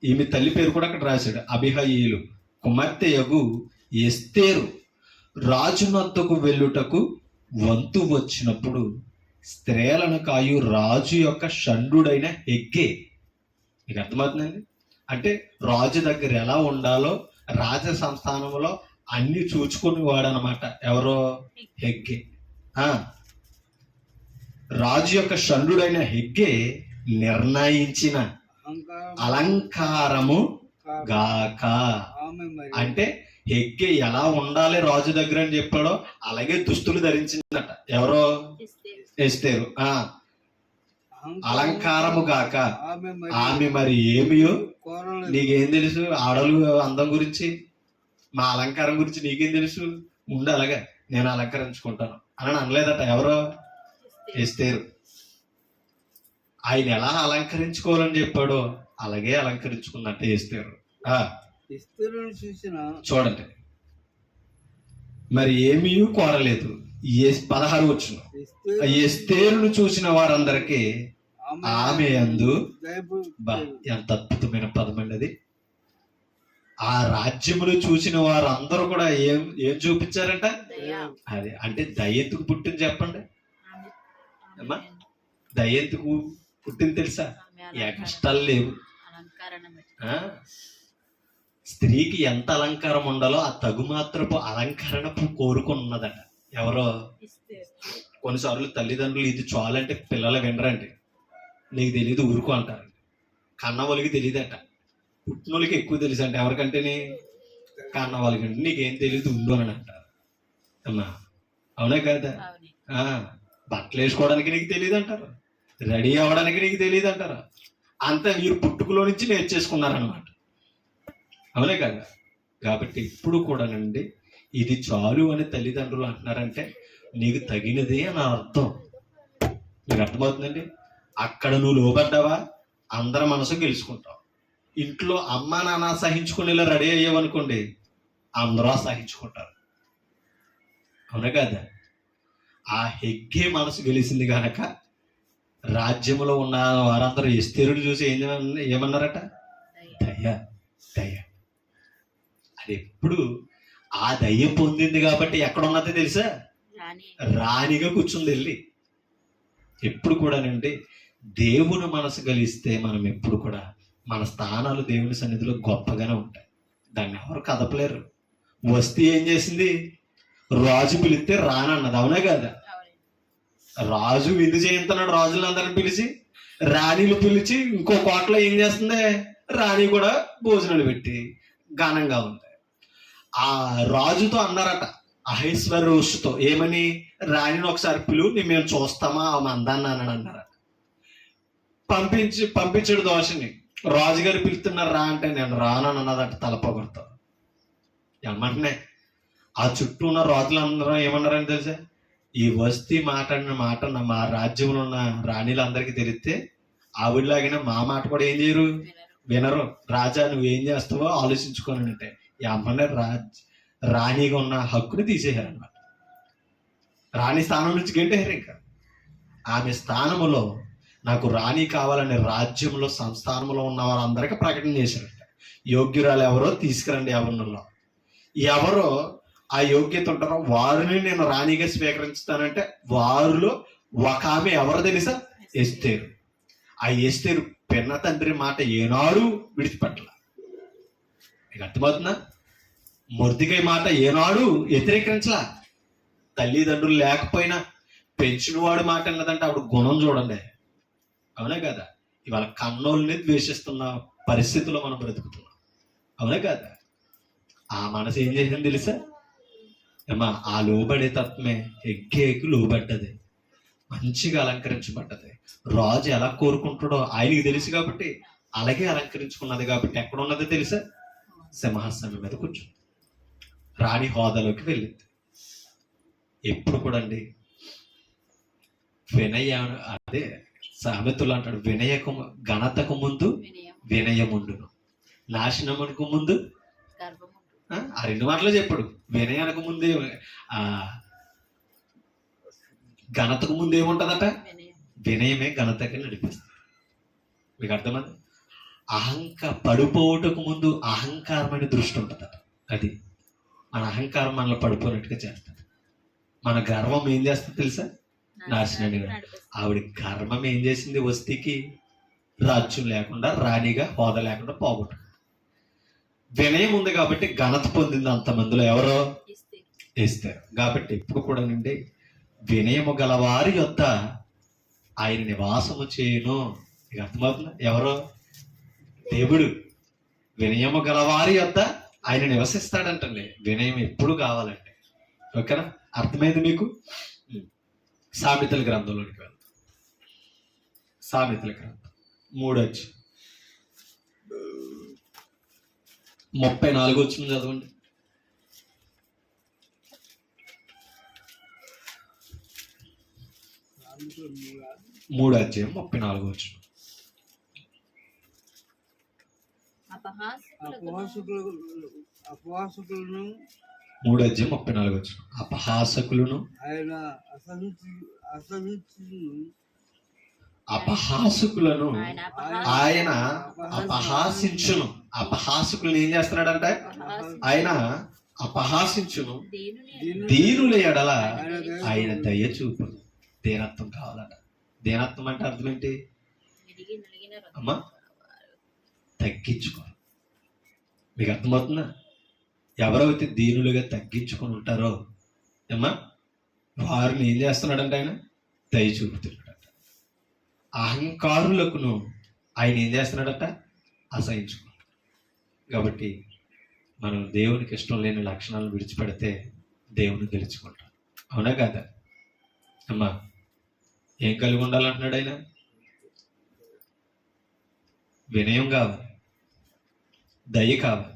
ఈమె తల్లి పేరు కూడా అక్కడ రాశాడు. అబీహాయిలు కుమార్తె యగు ఎస్తేరు రాజునొద్దకు వెళ్ళుటకు వంతు వచ్చినప్పుడు స్త్రీలను కాయు రాజు యొక్క షండుడైన హెగ్గే. మీకు అర్థమవుతుందండి? అంటే రాజు దగ్గర ఎలా ఉండాలో రాజ సంస్థానంలో అన్ని చూచుకుని వాడనమాట. ఎవరో? హెగ్గే. రాజు యొక్క షండుడైన హెగ్గే నిర్ణయించిన అలంకారము గాక. అంటే హెగ్గే ఎలా ఉండాలి రాజు దగ్గర అని చెప్పాడో అలాగే దుస్తులు ధరించిందట. ఎవరో? ఎస్తేరు. అలంకారము గాక. ఆమె మరి ఏమియో నీకేం తెలుసు? ఆడలు అందం గురించి, మా అలంకారం గురించి నీకేం తెలుసు? ఉండు అలాగే, నేను అలంకరించుకుంటాను అని అనలేదట. ఎవరో? ఎస్తేరు. ఆయన ఎలా అలంకరించుకోవాలని చెప్పాడో అలాగే అలంకరించుకున్నట్టే ఎస్తేరు. చూడండి, మరి ఏమీ కోరలేదు. 16 వచనం. ఎస్తేరును చూసిన వారందరికీ ఆమె యందు ఎంత అద్భుతమైన పదమండి అది. ఆ రాజ్యములు చూసిన వారందరూ కూడా ఏం చూపించారంట? అది అంటే దయ్యెందుకు పుట్టింది చెప్పండి అమ్మా. దయ్యెందుకు పుట్టింది తెలుసా? ఏ కష్టాలు లేవు. స్త్రీకి ఎంత అలంకారం ఉండాలో ఆ తగు మాత్రపు అలంకరణపు కోరుకున్నదట. ఎవరో? కొన్నిసార్లు తల్లిదండ్రులు ఇది చాలంటే పిల్లలు వినరండి. నీకు తెలియదు ఊరుకో అంటారండి. కన్న వాళ్ళకి తెలియదట. పుట్టినోళ్ళకి ఎక్కువ తెలుసు అంటే ఎవరికంటేనే కన్న వాళ్ళకంటే నీకేం తెలియదు ఉండు అని అంటారు అమ్మా. అవునా కదా? బట్టలు వేసుకోవడానికి నీకు తెలియదు అంటారు, రెడీ అవ్వడానికి నీకు తెలియదు అంటారు. అంతా మీరు పుట్టుకలో నుంచి నేర్చేసుకున్నారనమాట. అవునే కదా? కాబట్టి ఇప్పుడు కూడానండి ఇది చాలు అని తల్లిదండ్రులు అంటున్నారంటే నీకు తగినదే అని అర్థం. మీకు అర్థమవుతుందండి? అక్కడ నువ్వు లోబడ్డావా అందరి మనసు గెలుచుకుంటావు. ఇంట్లో అమ్మ నాన్న సహించుకునేలా రెడీ అయ్యావనుకోండి అందరూ సహించుకుంటారు. అవునా కదా? ఆ హెగ్గే మనసు గెలిచింది కనుక రాజ్యంలో ఉన్న వారందరూ ఎస్తేరుని చూసి ఏమన్నారట? దయ దయ. అది ఎప్పుడు ఆ దయ్య పొందింది కాబట్టి ఎక్కడున్నది తెలుసా? రాణిగా కూర్చుంది వెళ్ళి. ఎప్పుడు కూడానండి దేవుని మనసు గలిస్తే మనం ఎప్పుడు కూడా మన స్థానాలు దేవుని సన్నిధిలో గొప్పగానే ఉంటాయి. దాన్ని ఎవరు కదపలేరు. వస్తే ఏం చేసింది? రాజు పిలిస్తే రానన్నది. అవునా కదా? రాజు విందు చేయించున్నాడు రాజులందరిని పిలిచి, రాణిలు పిలిచి ఇంకో కోటలో ఏం చేస్తుంది? రాణి కూడా భోజనాలు పెట్టి ఘనంగా ఉంది. ఆ రాజుతో అన్నారట అహేశ్వరోషుతో, ఏమని? రాణిని ఒకసారి పిలువు, మేము చూస్తామా ఆమె అందాన్ని అని అన్నారట. పంపించాడు దోషని. రాజుగారు పిలుస్తున్నారు రా అంటే నేను రానని అన్నదంట తలపొగరుతో. ఏమంటనే ఆ చుట్టూ ఉన్న రాజులందరూ ఏమన్నారని తెలుసా, ఈ వస్తీ మాట్లాడిన మాట మా రాజ్యంలో ఉన్న రాణిలందరికీ తెలిస్తే ఆవిడలాగిన మా మాట కూడా ఏం చేయరు, వినరు. రాజా నువ్వేం చేస్తావో ఆలోచించుకోనంటే ఏమన్నా రాణిగా ఉన్న హక్కుని తీసేశారన్నమాట. రాణి స్థానం నుంచి గెంటేశారు. ఇంకా ఆమె స్థానములో నాకు రాణి కావాలనే రాజ్యంలో సంస్థానంలో ఉన్న వాళ్ళందరికీ ప్రకటన చేశారంట. యోగ్యురాలు ఎవరో తీసుకురండి, ఎవరో ఆ యోగ్యత ఉంటారో వారిని నేను రాణిగా స్వీకరించుతానంటే వారిలో ఒక ఆమె ఎవరో తెలుసా, ఎస్తేరు. ఆ ఎస్తేరు పిన్న తండ్రి మాట ఏనాడు విడిచిపెట్టల. మీకు అర్థమవుతుందా? మొర్దికై మాట ఏనాడు వ్యతిరేకించలా. తల్లిదండ్రులు లేకపోయినా పెంచినవాడు మాట అన్నదంటే ఆవిడ గుణం చూడండి. అవునా కదా? ఇవాళ కన్నోళ్ళని ద్వేషిస్తున్న పరిస్థితుల్లో మనం బ్రతుకుతున్నాం. అవునా కదా? ఆ మనసు ఏం చేసింది తెలుసా ఏమా, ఆ లోబడే తత్వమే ఎగ్గేకి లోబడ్డది, మంచిగా అలంకరించబడ్డది. రాజు ఎలా కోరుకుంటాడో ఆయనకి తెలుసు కాబట్టి అలాగే అలంకరించుకున్నది. కాబట్టి ఎక్కడ ఉన్నదో తెలుసా, సింహాసనం మీద కూర్చుంది, రాణి హోదాలోకి వెళ్ళింది. ఎప్పుడు కూడా అండి అదే సామెతలు అంటాడు, ఘనతకు ముందు వినయముండును, నాశనమునకు ముందు. ఆ రెండు మాటలు చెప్పాడు. వినయానికి ముందే ఘనతకు ముందు ఏముంటదట, వినయమే ఘనతకి నడిపిస్తుంది. మీకు అర్థమైంది? పడిపోవటకు ముందు అహంకారమైన దృష్టి ఉంటుందట. అది మన అహంకారం మనల్ని పడిపోయినట్టుగా చేస్తుంది. మన గర్వం ఏం చేస్తుంది తెలుసా, నాశనాన్ని. ఆవిడ గర్వం ఏం చేసింది, వస్తీకి రాజ్యం లేకుండా, రాణిగా హోదా లేకుండా పోగొట్టు. వినయం ఉంది కాబట్టి ఘనత పొందింది అంతమందిలో. ఎవరో ఇస్తారు. కాబట్టి ఎప్పుడు కూడా నుండి వినయము గలవారి యొద్ద ఆయన నివాసము చేయను. మీకు అర్థమవుతుందా? ఎవరో దేవుడు వినయము గలవారి యొద్ద ఆయన నివసిస్తాడంటండి. వినయం ఎప్పుడు కావాలండి. ఓకేనా? అర్థమైంది మీకు? సామెతల గ్రంథంలోనికి వెళ్తాం. సామెతల గ్రంథం 3:34 వచ్చింది చదవండి. 3:34 వచ్చింది. అపహాసకులను 3:34 వచ్చింది. అపహాసకులను ఆయన అపహాసించును. అపహాసకులను ఏం చేస్తున్నాడంట? ఆయన అపహాసించును. దీనుల ఎడల ఆయన దయ చూపును. దీనత్వం కావాలట. దీనత్వం అంటే అర్థం ఏంటి అమ్మా? తగ్గించుకో. మీకు అర్థమవుతుందా? ఎవరైతే దీనులుగా తగ్గించుకొని ఉంటారో అమ్మా, వారిని ఏం చేస్తున్నాడంటే ఆయన దయ చూపుతున్నాడట. అహంకారులకును ఆయన ఏం చేస్తున్నాడట? అసహించుకుంటాడు. కాబట్టి మనం దేవునికి ఇష్టం లేని లక్షణాలను విడిచిపెడితే దేవుని గెలుచుకుంటాం. అవునా కదా అమ్మా? ఏం కలిగి ఉండాలంటున్నాడు ఆయన? వినయం కావాలి, దయ కావాలి.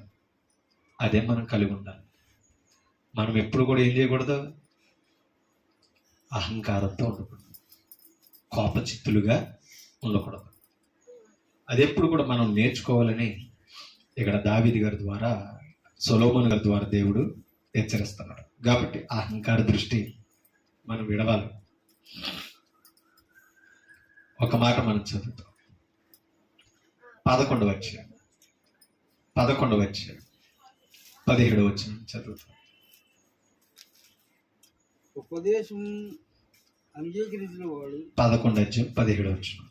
అదే మనం కలిగి ఉండాలి. మనం ఎప్పుడు కూడా ఏం చేయకూడదు? అహంకారంతో ఉండకూడదు, కోపచిత్తులుగా ఉండకూడదు. అది ఎప్పుడు కూడా మనం నేర్చుకోవాలని ఇక్కడ దావీదు గారి ద్వారా, సొలొమోను గారి ద్వారా దేవుడు హెచ్చరిస్తున్నాడు. కాబట్టి అహంకార దృష్టి మనం విడవాలి. ఒక మాట మనం చదువుతాం. 11వ అధ్యాయం 17వ వచనం చదువుతాం. ఉపదేశం అంగీకరించిన వాడు 11:17 వచనం.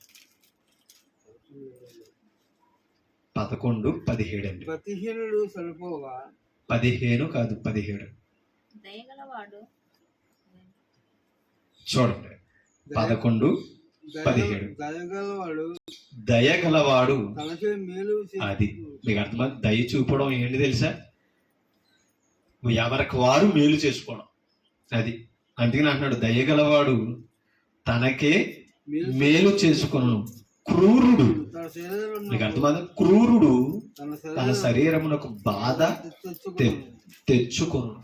11:17 అండి. ప్రతిహీనుడు సరిపోగా 15 కాదు 17. చూడండి 11:17. దయగలవాడు. అది మీకు అర్థమైంది. దయ చూపడం ఏంటి తెలుసా? ఎవరికి వారు మేలు చేసుకోవడం. అది అందుకని అంటున్నాడు, దయగలవాడు తనకే మేలు చేసుకొను, క్రూరుడు. తన శరీరం నీకు అర్థమైందా? క్రూరుడు తన తన శరీరమునకు బాధ తెచ్చుకుని తెచ్చుకోను.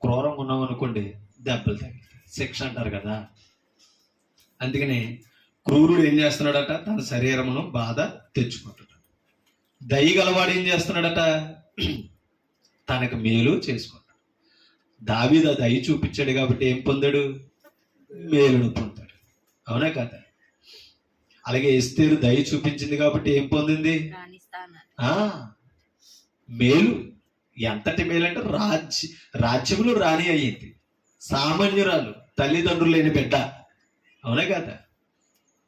క్రూరంగా ఉన్నాం అనుకోండి, దెబ్బలు తగ్గుతాయి, శిక్ష అంటారు కదా. అందుకని క్రూరుడు ఏం చేస్తున్నాడట? తన శరీరమును బాధ తెచ్చుకుంటాడు. దయగలవాడు ఏం చేస్తున్నాడట? తనకు మేలు చేసుకుంటాడు. దావీదు ఆ దయ చూపించాడు కాబట్టి ఏం పొందాడు? మేలును పొందాడు. అవునా కదా? అలాగే ఎస్తేరు దయ చూపించింది కాబట్టి ఏం పొందింది? మేలు. ఎంతటి మేలు అంటే రాజ్యములు రాణి అయ్యింది. సామాన్యురాలు, తల్లిదండ్రులు లేని బిడ్డ. అవునా కదా?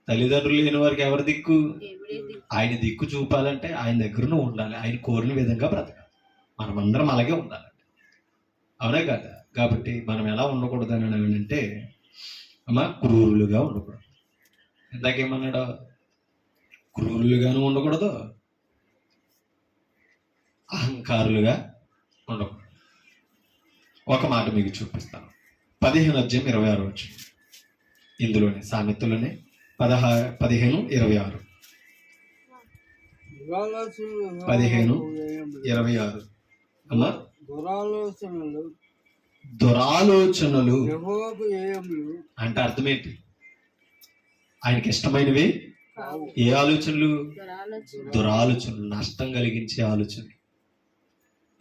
తల్లిదండ్రులు లేని వారికి ఎవరి దిక్కు? ఆయన దిక్కు చూపాలంటే ఆయన దగ్గరను ఉండాలి. ఆయన కోరిన విధంగా బ్రతకాలి. మనమందరం అలాగే ఉండాలండి. అవునా కదా? కాబట్టి మనం ఎలా ఉండకూడదు అని అంటే అమ్మ, క్రూరులుగా ఉండకూడదు. ఇందాకేమన్నాడు? క్రూరులుగాను ఉండకూడదు, అహంకారులుగా ఉండకూడదు. ఒక మాట మీకు చూపిస్తాను. 15:26 ఇందులోనే, సామెతలోనే 15:26. 15:26 అమ్మా. దురాలోచనలు అంటే అర్థం ఏంటి? ఆయనకి ఇష్టమైనవి ఏ ఆలోచనలు? దురాలోచనలు, నష్టం కలిగించే ఆలోచనలు,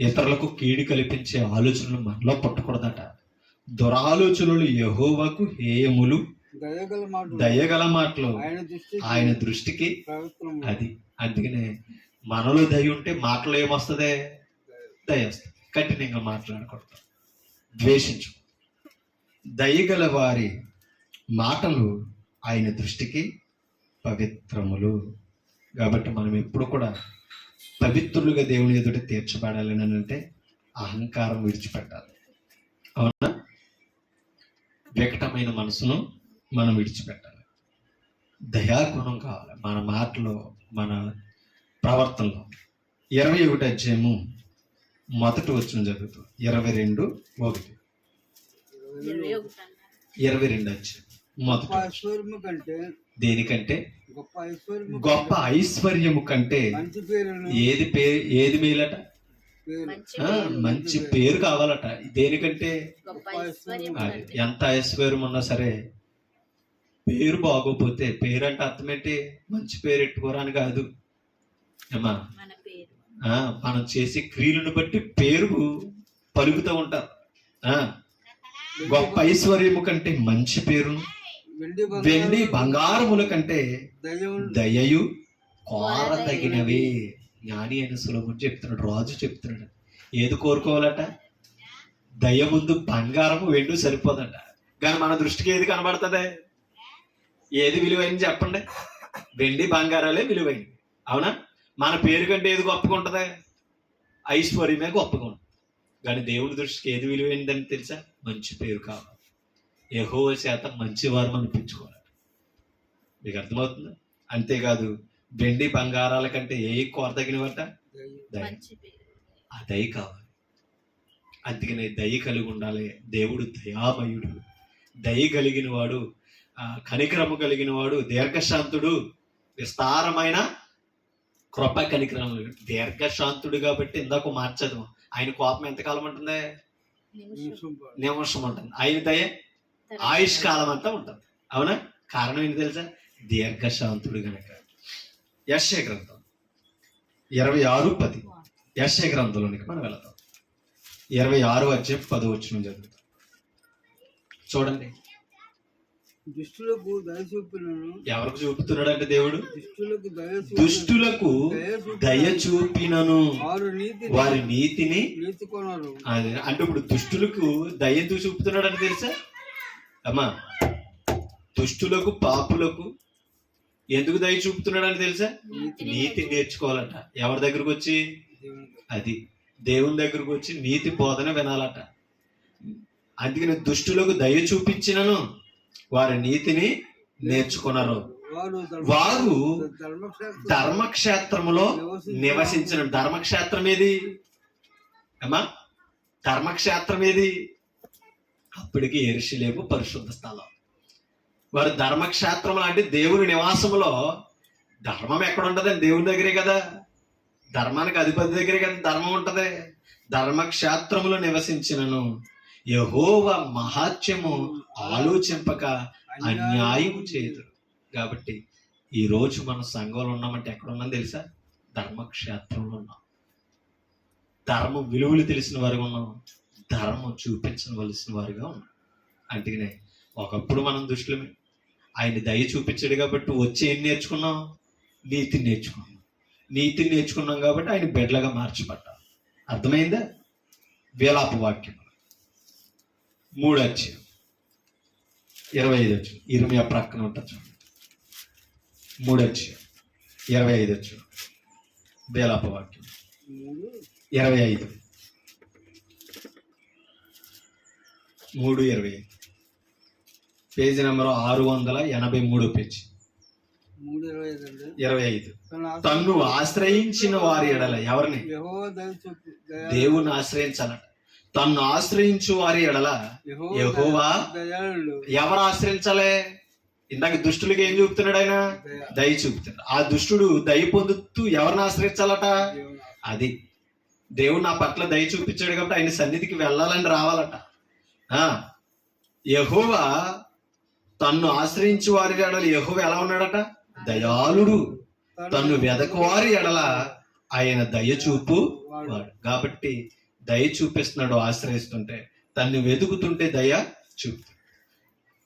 ఇతరులకు కీడు కల్పించే ఆలోచనలు మనలో పుట్టకూడదట. దురాలోచనలు యెహోవాకు హేయములు, దయగల మాటలు ఆయన దృష్టికి అది. అందుకనే మనలో దయ ఉంటే మాటలో ఏమొస్తుంది? దయ వస్తుంది. కఠినంగా మాట్లాడకూడదు, ద్వేషించు. దయగల వారి మాటలు ఆయన దృష్టికి పవిత్రములు. కాబట్టి మనం ఎప్పుడు కూడా పవిత్రులుగా దేవుని ఎదుట తీర్చబడాలి అని అంటే అహంకారం విడిచిపెట్టాలి. అవునా? వికటమైన మనసును మనం విడిచిపెట్టాలి. దయాగుణం కావాలి మన మాటలో, మన ప్రవర్తనలో. 21 మొదటి వచనం చదువుతాం. 22:1. 22 మొదటి. దేనికంటే? గొప్ప ఐశ్వర్యము కంటే ఏది మేలట? మంచి పేరు కావాలట. దేనికంటే? అది. ఎంత ఐశ్వర్యం ఉన్నా సరే పేరు బాగోపోతే, పేరు అంటే అర్థం ఏంటి? మంచి పేరు ఎట్టుకోరాని కాదు ఏమా. మనం చేసే క్రియలను బట్టి పేరు పలుకుతూ ఉంటారు. గొప్ప ఐశ్వర్యము కంటే మంచి పేరును, వెండి బంగారముల కంటే దయయు కోరదగినవి. జ్ఞాని అయిన సొలొమోను చెప్తున్నాడు, రాజు చెప్తున్నాడు. ఏది కోరుకోవాలట? దయ ముందు బంగారము వెండి సరిపోదట. కానీ మన దృష్టికి ఏది కనబడుతుంది? ఏది విలువైంది చెప్పండి? వెండి బంగారాలే విలువైంది. అవునా? మన పేరు కంటే ఏది గొప్పగా ఉంటుంది? ఐశ్వర్యమే గొప్పగా ఉంటుంది. కానీ దేవుడి దృష్టికి ఏది విలువైందని తెలుసా? మంచి పేరు కావాలి. యెహోవా చేత మంచివారు అనిపించుకోవాలి. మీకు అర్థమవుతుందా? అంతేకాదు, వెండి బంగారాల కంటే ఏ కోరదగినవట? దయ. ఆ దయ కావాలి. అందుకనే దయ కలిగి ఉండాలి. దేవుడు దయామయుడు, దయ కలిగిన వాడు, కనికరము కలిగిన వాడు, దీర్ఘశాంతుడు, విస్తారమైన కృప కనికరము. దీర్ఘశాంతుడు కాబట్టి ఇందాక మార్చదు. ఆయన కోపం ఎంతకాలం ఉంటుంది? నిమిషం ఉంటుంది. ఆయన దయ ఆయుష్ కాలం అంతా ఉంటుంది. అవునా? కారణం ఏంటి తెలుసా? దీర్ఘశాంతుడు గనక. యెషయా గ్రంథం 26:10. యెషయా గ్రంథంలోనికి మనం వెళతాం. 26:10 జరుగుతాం. చూడండి. దుష్టులకు దయ చూపినను. ఎవరికి చూపుతున్నాడు అంటే దేవుడు? దుష్టులకు దయ చూపినను వారి నీతిని నీతికొనరు. అంటే ఇప్పుడు దుష్టులకు దయ ఎందుకు చూపుతున్నాడు అని తెలుసా అమ్మా? దుష్టులకు, పాపులకు ఎందుకు దయ చూపుతున్నాడు అని తెలుసా? నీతి నేర్చుకోవాలట. ఎవరి దగ్గరకు వచ్చి? అది దేవుని దగ్గరకు వచ్చి నీతి బోధన వినాలట. అందుకని దుష్టులకు దయ చూపించినను వారి నీతిని నేర్చుకున్నారు. వారు ధర్మక్షేత్రములో నివసించిన. ధర్మక్షేత్రం ఏది అమ్మా? ధర్మక్షేత్రం ఏది? అప్పటికి యెరూషలేము పరిశుద్ధ స్థలం. వారు ధర్మక్షేత్రం అంటే దేవుని నివాసంలో, ధర్మం ఎక్కడ ఉంటదండి? దేవుని దగ్గరే కదా. ధర్మానికి అధిపతి దగ్గరే కదా ధర్మం ఉంటది. ధర్మక్షేత్రములో నివసించినను యెహోవా మహాత్మ్యము ఆలోచింపక అన్యాయము చేయుదురు. కాబట్టి ఈ రోజు మన సంఘంలో ఉన్నామంటే ఎక్కడ ఉన్నాం తెలుసా? ధర్మక్షేత్రంలో ఉన్నాం. ధర్మం విలువలు తెలిసిన వారుగా ఉన్నాం, ధర్మం చూపించవలసిన వారుగా ఉన్నాం. అందుకనే ఒకప్పుడు మనం దుష్టులమే, ఆయన దయ చూపించాడు కాబట్టి వచ్చి ఏం నేర్చుకున్నాం? నీతిని నేర్చుకున్నాం. నీతిని నేర్చుకున్నాం కాబట్టి ఆయన బిడ్డలుగా మార్చబడ్డాం. అర్థమైందా? వేలాప వాక్యం 3:25 ఇర్మియా ప్రక్కన ఉంటుంది చూడండి. 3:25 వేలాప వాక్యం 25 3:25 పేజీ నెంబర్ 683 పేజీ 25. తన్ను ఆశ్రయించిన వారి ఎడల, ఎవరిని? దేవుని ఆశ్రయించాలట. తన్ను ఆశ్రయించు వారి ఎడల యెహోవా, ఎవరు ఆశ్రయించాలి? ఇందాక దుష్టులకి ఏం చూపుతున్నాడు ఆయన? దయ చూపుతున్నాడు. ఆ దుష్టుడు దయ పొందుతూ ఎవరిని ఆశ్రయించాలట? అది దేవుడు నా పట్ల దయ చూపించాడు కాబట్టి ఆయన సన్నిధికి వెళ్ళాలని రావాలట. యెహోవా తన్ను ఆశ్రయించు వారి ఎడల యెహోవా ఎలా ఉన్నాడట? దయాళుడు. తన్ను వెదకువారి ఎడల ఆయన దయ చూపు వాడు. కాబట్టి దయ చూపిస్తున్నాడు ఆశ్రయిస్తుంటే, తన్ను వెతుకుతుంటే దయ చూపు.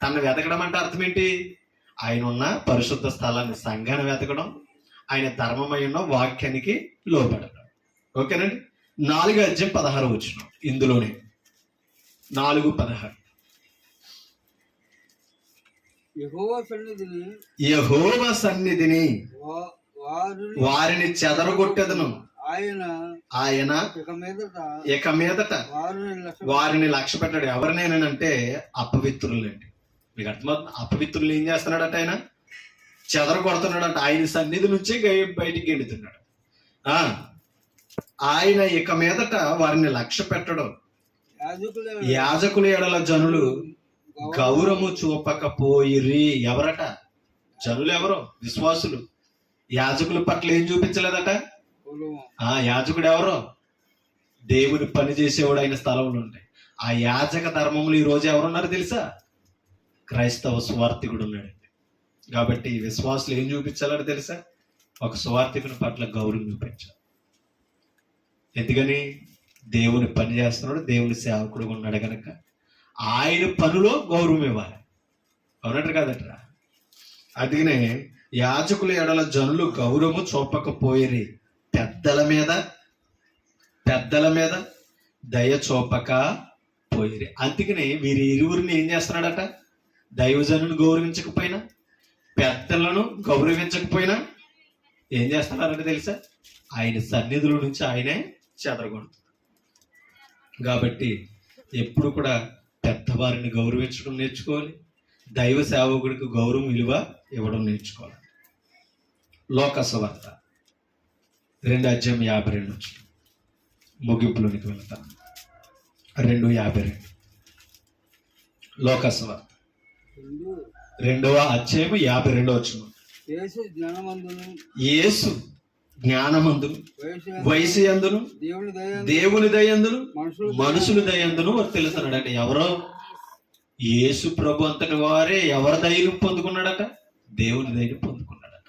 తను వెతకడం అంటే అర్థం ఏంటి? ఆయన ఉన్న పరిశుద్ధ స్థలాన్ని, సంఘాన్ని వెతకడం, ఆయన ధర్మమై ఉన్న వాక్యానికి లోబడడం. ఓకేనండి. 4:16 ఇందులోనే 4:16 యెహోవా సన్నిధిని వారిని చెదరగొట్టెదను. ఆయన ఇక మీదట వారిని లక్ష్య పెట్టాడు. ఎవరినేనంటే అపవిత్రులండి. మీకు అర్థమవుతుంది? అపవిత్రులు ఏం చేస్తున్నాడట? ఆయన చెదరగొడుతున్నాడట. ఆయన సన్నిధి నుంచే బయటికి గెలుతున్నాడు. ఆయన ఇక మీదట వారిని లక్ష్య పెట్టడం. యాజకుల ఎడల జనులు గౌరవము చూపకపోయిరి. ఎవరట? జనులు ఎవరు? విశ్వాసులు. యాజకుల పట్ల ఏం చూపించలేదట? యాజకుడు ఎవరో? దేవుని పని చేసేవాడు ఆయన స్థలంలో ఉంటే. ఆ యాజక ధర్మంలో ఈ రోజు ఎవరున్నారు తెలుసా? క్రైస్తవ సువార్థికుడు ఉన్నాడు. కాబట్టి విశ్వాసులు ఏం చూపించాలని తెలుసా? ఒక సువార్థికుని పట్ల గౌరవం చూపించాలి. ఎందుకని? దేవుని పని చేస్తున్నాడు, దేవుని సేవకుడు ఉన్నాడు కనుక ఆయన పనిలో గౌరవం ఇవ్వాలి. అవునట్టు కాదట్రా? అందుకనే యాజకుల ఎడల జనులు గౌరవము చూపకపోయిరి. పెద్దల మీద దయ చూపక పోయిరి. అందుకనే వీరి ఇరువురిని ఏం చేస్తున్నాడట? దైవజనుని గౌరవించకపోయినా, పెద్దలను గౌరవించకపోయినా ఏం చేస్తున్నారంటే తెలుసా? ఆయన సన్నిధుల నుంచి ఆయనే చెదరగొడుతున్నాడు. కాబట్టి ఎప్పుడు కూడా పెద్దవారిని గౌరవించడం నేర్చుకోవాలి. దైవ సేవకుడికి గౌరవం విలువ ఇవ్వడం నేర్చుకోవాలి. లోకసువార్త 2:52 ముగింపులోనికి వెళ్తాను. 2:52 లోకసువార్త 2:52 యేసు జ్ఞానమందును వయసు యందును దేవుని దయందును మనుషులు దయందును తెలుస్తున్నాడు. అంటే ఎవరో? యేసు ప్రభు అంతటి వారే ఎవరి దయను పొందుకున్నాడట? దేవుని దయను పొందుకున్నాడట.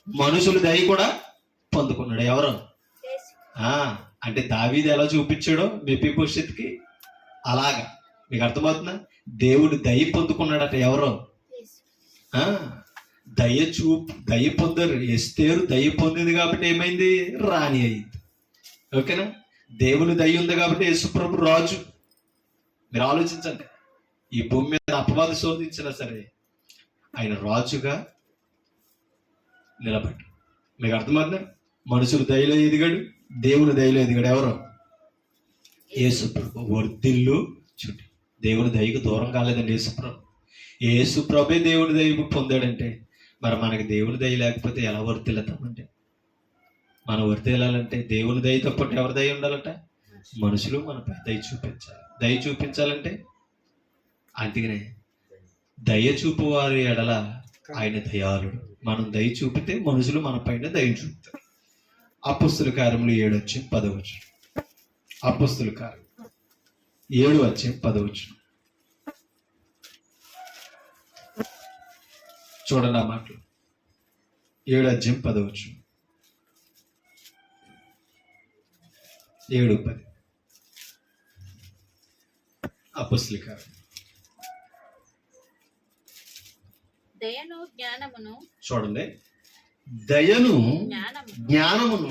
మనుషుల దయ కూడా పొందుకున్నాడు. ఎవరు? అంటే దావీదు ఎలా చూపించాడో మెఫీబోషెతుకి అలాగా. మీకు అర్థమవుతుందా? దేవుని దయ పొందుకున్నాడట. ఎవరో? దయ పొందారు. ఎస్తేరు దయ పొందింది కాబట్టి ఏమైంది? రాణి అయింది. ఓకేనా? దేవుని దయ ఉంది కాబట్టి యేసుప్రభు రాజు. మీరు ఆలోచించండి. ఈ భూమి మీద అపవాది శోధించినా సరే ఆయన రాజుగా నిలబడ్డాడు. మీకు అర్థమవుతుందా? మనుషులు దయలో ఎదిగాడు, దేవుని దయలో ఎదిగాడు. ఎవరో? యేసుప్రభు. వర్ధిల్లు చుట్టి దేవుని దయకు దూరం కాలేదండి యేసుప్రభు. యేసుప్రభే దేవుని దయ పొందాడంటే మరి మనకి దేవుని దయ లేకపోతే ఎలా వర్ధిల్లుతామంటే? మనం వర్ధిల్లాలంటే దేవుని దయ తప్ప ఎవరి దయ ఉండాలంట? మనుషులు మనపై దయ చూపించాలి. దయ చూపించాలంటే అందుకనే దయ చూపు వారి ఎడల ఆయన దయాళుడు. మనం దయ చూపితే మనుషులు మన పైన దయ చూపుతారు. అపొస్తలుల కార్యములు 7:10. అపొస్తలుల కార్యం 7:10. చూడండి ఆ మాటలు. 7:10. 7:10. అపొస్తలుల కార్యం. దయను జ్ఞానమును చూడండి, దయను జ్ఞానమును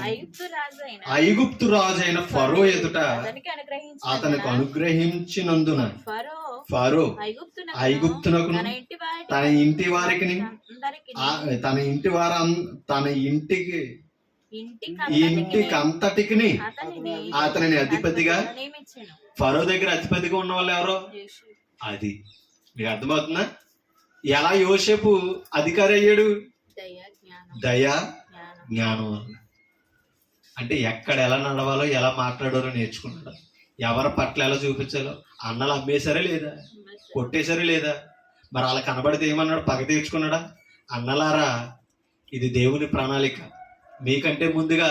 ఐగుప్తు రాజైన ఫరో ఎదుట అతనికి అనుగ్రహించినందున ఫరో ఐగుప్తునకు తన ఇంటి వారికి ఇంటికంతటికి అతనిని అధిపతిగా, ఫరో దగ్గర అధిపతిగా ఉన్న వాళ్ళు ఎవరో, అది మీకు అర్థమవుతుందా? ఎలా యోసేపు అధికారి అయ్యాడు? దయ జ్ఞానం వల్ల. అంటే ఎక్కడ ఎలా నడవాలో, ఎలా మాట్లాడాలో నేర్చుకున్నాడు. ఎవరి పట్ల ఎలా చూపించాలో. అన్నలు అమ్మేశారా లేదా? కొట్టేశారా లేదా? మరి అలా కనబడితే ఏమన్నాడు? పగ తీర్చుకున్నాడా? అన్నలారా, ఇది దేవుని ప్రణాళిక. మీకంటే ముందుగా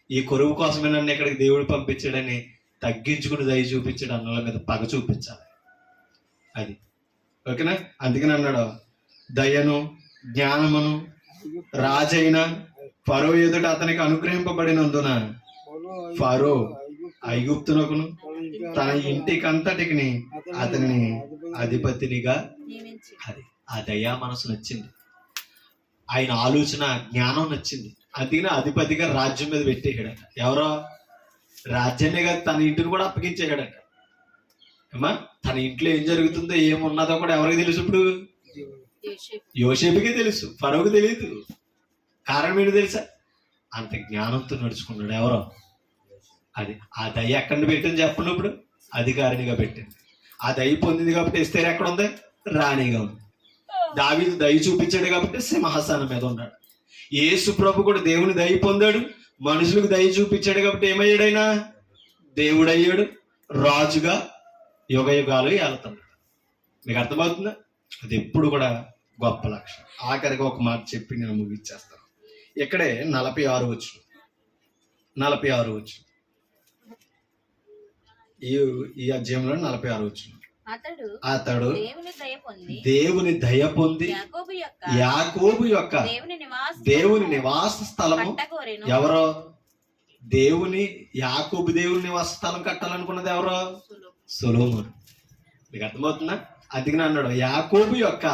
ఈ కొరువు కోసమే నన్ను ఇక్కడికి దేవుడు పంపించాడని తగ్గించుకుని దయ చూపించాడు. అన్నల మీద పగ చూపించాలి. అది ఓకేనా? అందుకని అన్నాడు, దయను జ్ఞానమును రాజైన ఫరో ఎదుట అతనికి అనుగ్రహింపబడినందున ఫరో ఐగుప్తునకును తన ఇంటికంతటికి అతనిని అధిపతినిగా. అది ఆ దయా మనసు నచ్చింది. ఆయన ఆలోచన జ్ఞానం నచ్చింది. అందుకని అధిపతిగా రాజ్యం మీద పెట్టేశాడట. ఎవరో రాజ్యాన్ని కాదు, తన ఇంటిని కూడా అప్పగించేశాడట. అమ్మా, తన ఇంట్లో ఏం జరుగుతుందో ఏమున్నదో కూడా ఎవరికి తెలుసు? ఇప్పుడు యోసేపుకే తెలుసు, ఫరోకి తెలియదు. కారణం ఏంటి తెలుసా? అంత జ్ఞానంతో నడుచుకున్నాడు. ఎవరో అది ఆ దయ ఎక్కడ పెట్టింది చెప్పండి? ఇప్పుడు అధికారినిగా పెట్టింది. ఆ దయ పొందింది కాబట్టి ఎస్తేర్ ఎక్కడ ఉంది? రాణిగా ఉంది. దావీదు దయ చూపించాడు కాబట్టి సింహాసనం మీద ఉన్నాడు. యేసు ప్రభు కూడా దేవుని దయ పొందాడు, మనుషులకు దయ చూపించాడు కాబట్టి ఏమయ్యాడైనా? దేవుడు అయ్యాడు, రాజుగా యుగ యుగాలు ఏలుతున్నాడు. మీకు అర్థమవుతుందా? అది ఎప్పుడు కూడా గొప్ప లక్షణం. ఆఖరిగా ఒక మాట చెప్పి నేను ముగిచ్చేస్తాను. ఇక్కడే 46 వచ్చు. 46 వచ్చు. ఈ అధ్యాయంలో 46 వచ్చు. అతడు దేవుని దయ పొంది యాకోబు యొక్క దేవుని నివాస స్థలము. ఎవరో యాకోబు దేవుని నివాస స్థలం కట్టాలనుకున్నది ఎవరో? సొలొమోను. మీకు అర్థమవుతుందా? అందుకని అన్నాడు, యాకోబు యొక్క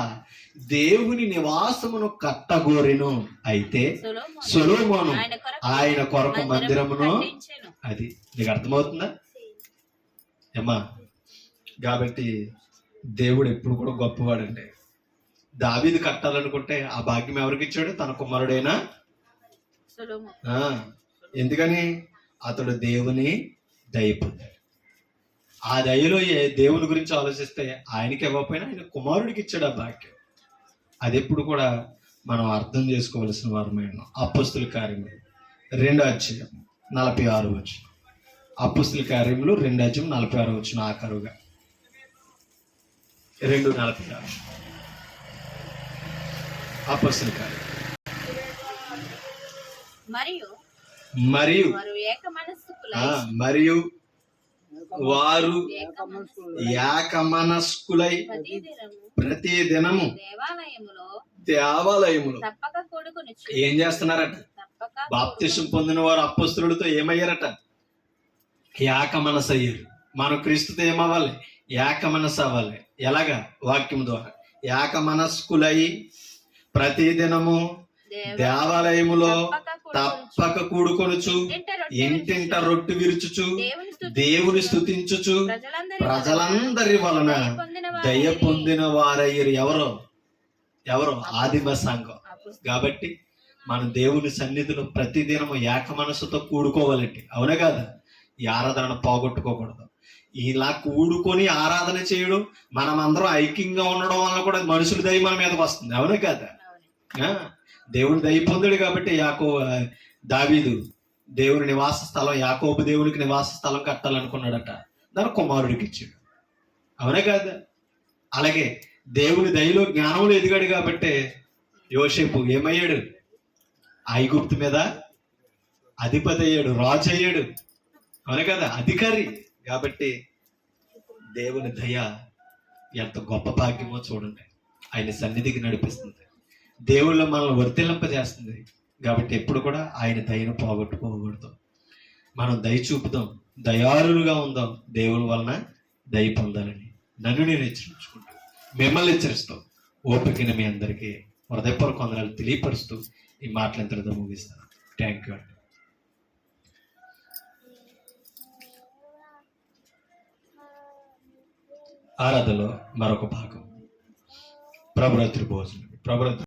దేవుని నివాసమును కట్టగోరెను. అయితే సొలొమోను ఆయన కొరకు మందిరమును. అది మీకు అర్థమవుతుందా ఏమ్మా? కాబట్టి దేవుడు ఎప్పుడు కూడా గొప్పవాడండి. దావీదు కట్టాలనుకుంటే ఆ భాగ్యం ఎవరికి ఇచ్చాడు? తన కుమారుడైనా. ఎందుకని? అతడు దేవుని దయ పొందాడు. ఆ దయలో దేవుని గురించి ఆలోచిస్తే ఆయనకి ఇవ్వకపోయినా ఆయన కుమారుడికి ఇచ్చాడు ఆ భాగ్యం. అది ఎప్పుడు కూడా మనం అర్థం చేసుకోవలసిన వారమైన. అపొస్తలుల కార్యములు 2:46 వచ్చు. అపొస్తలుల కార్యములు 2:46 వచ్చు. ఆఖరుగా 2:46 అపొస్తలుల కార్యం. మరియు వారు ఏకమనస్కులై ప్రతి దినము దేవాలయములో ఏం చేస్తున్నారట? బాప్తిసం పొందిన వారు అపొస్తలులతో ఏమయ్యారట? ఏకమనసు అయ్యారు. మనం క్రీస్తుతో ఏమవ్వాలి? ఏకమనసు అవ్వాలి. ఎలాగా? వాక్యం ద్వారా. ఏకమనస్కులై ప్రతి దినము దేవాలయములో తప్పక కూడుకొనుచు ఇంటింట రొట్టు విరుచుచు దేవుని స్తుతించుచు ప్రజలందరి వలన దయ పొందిన వారయ్యారు. ఎవరో ఆదిమ సంఘం. కాబట్టి మనం దేవుని సన్నిధిలో ప్రతిదినము ఏక మనసుతో కూడుకోవాలండి. అవునా కాదా? ఈ ఆరాధన పోగొట్టుకోకూడదు. ఇలా కూడుకొని ఆరాధన చేయడం, మనం అందరం ఐక్యంగా ఉండడం వల్ల కూడా మనుషుల దయ మన మీదకి వస్తుంది. అవునా కాదా? దేవుని దయ పొందాడు కాబట్టి దావీదు దేవుని నివాస స్థలం, యాకోబు దేవునికి నివాస స్థలం కట్టాలనుకున్నాడట. దాని కుమారుడికి ఇచ్చాడు. అవునా కాదా? అలాగే దేవుని దయలో జ్ఞానంలో ఎదిగాడు కాబట్టి యోసేపు ఏమయ్యాడు? ఐగుప్తు మీద అధిపతి అయ్యాడు, రాజు అయ్యాడు. అవును కదా, అధికారి. కాబట్టి దేవుని దయ ఎంత గొప్ప భాగ్యమో చూడండి. ఆయన సన్నిధికి నడిపిస్తుంది, దేవుళ్ళ మనల్ని వర్తిల్లింపజేస్తుంది. కాబట్టి ఎప్పుడు కూడా ఆయన దయను పోగొట్టుకోకూడదు. మనం దయ చూపుదాం, దయాళులుగా ఉందాం, దేవుని వలన దయ పొందాలని నన్ను నేను హెచ్చరించుకుంటూ, మిమ్మల్ని హెచ్చరిస్తూ, ఓపికని మీ అందరికీ హృదయపూర్వక వందనాలు తెలియపరుస్తూ ఈ మాటలు ఎంతటితో ముగిస్తాను. థ్యాంక్ యూ అండి. ఆరాధనలో మరొక భాగం ప్రభురాత్రి భోజనం. ప్రభురాత్రి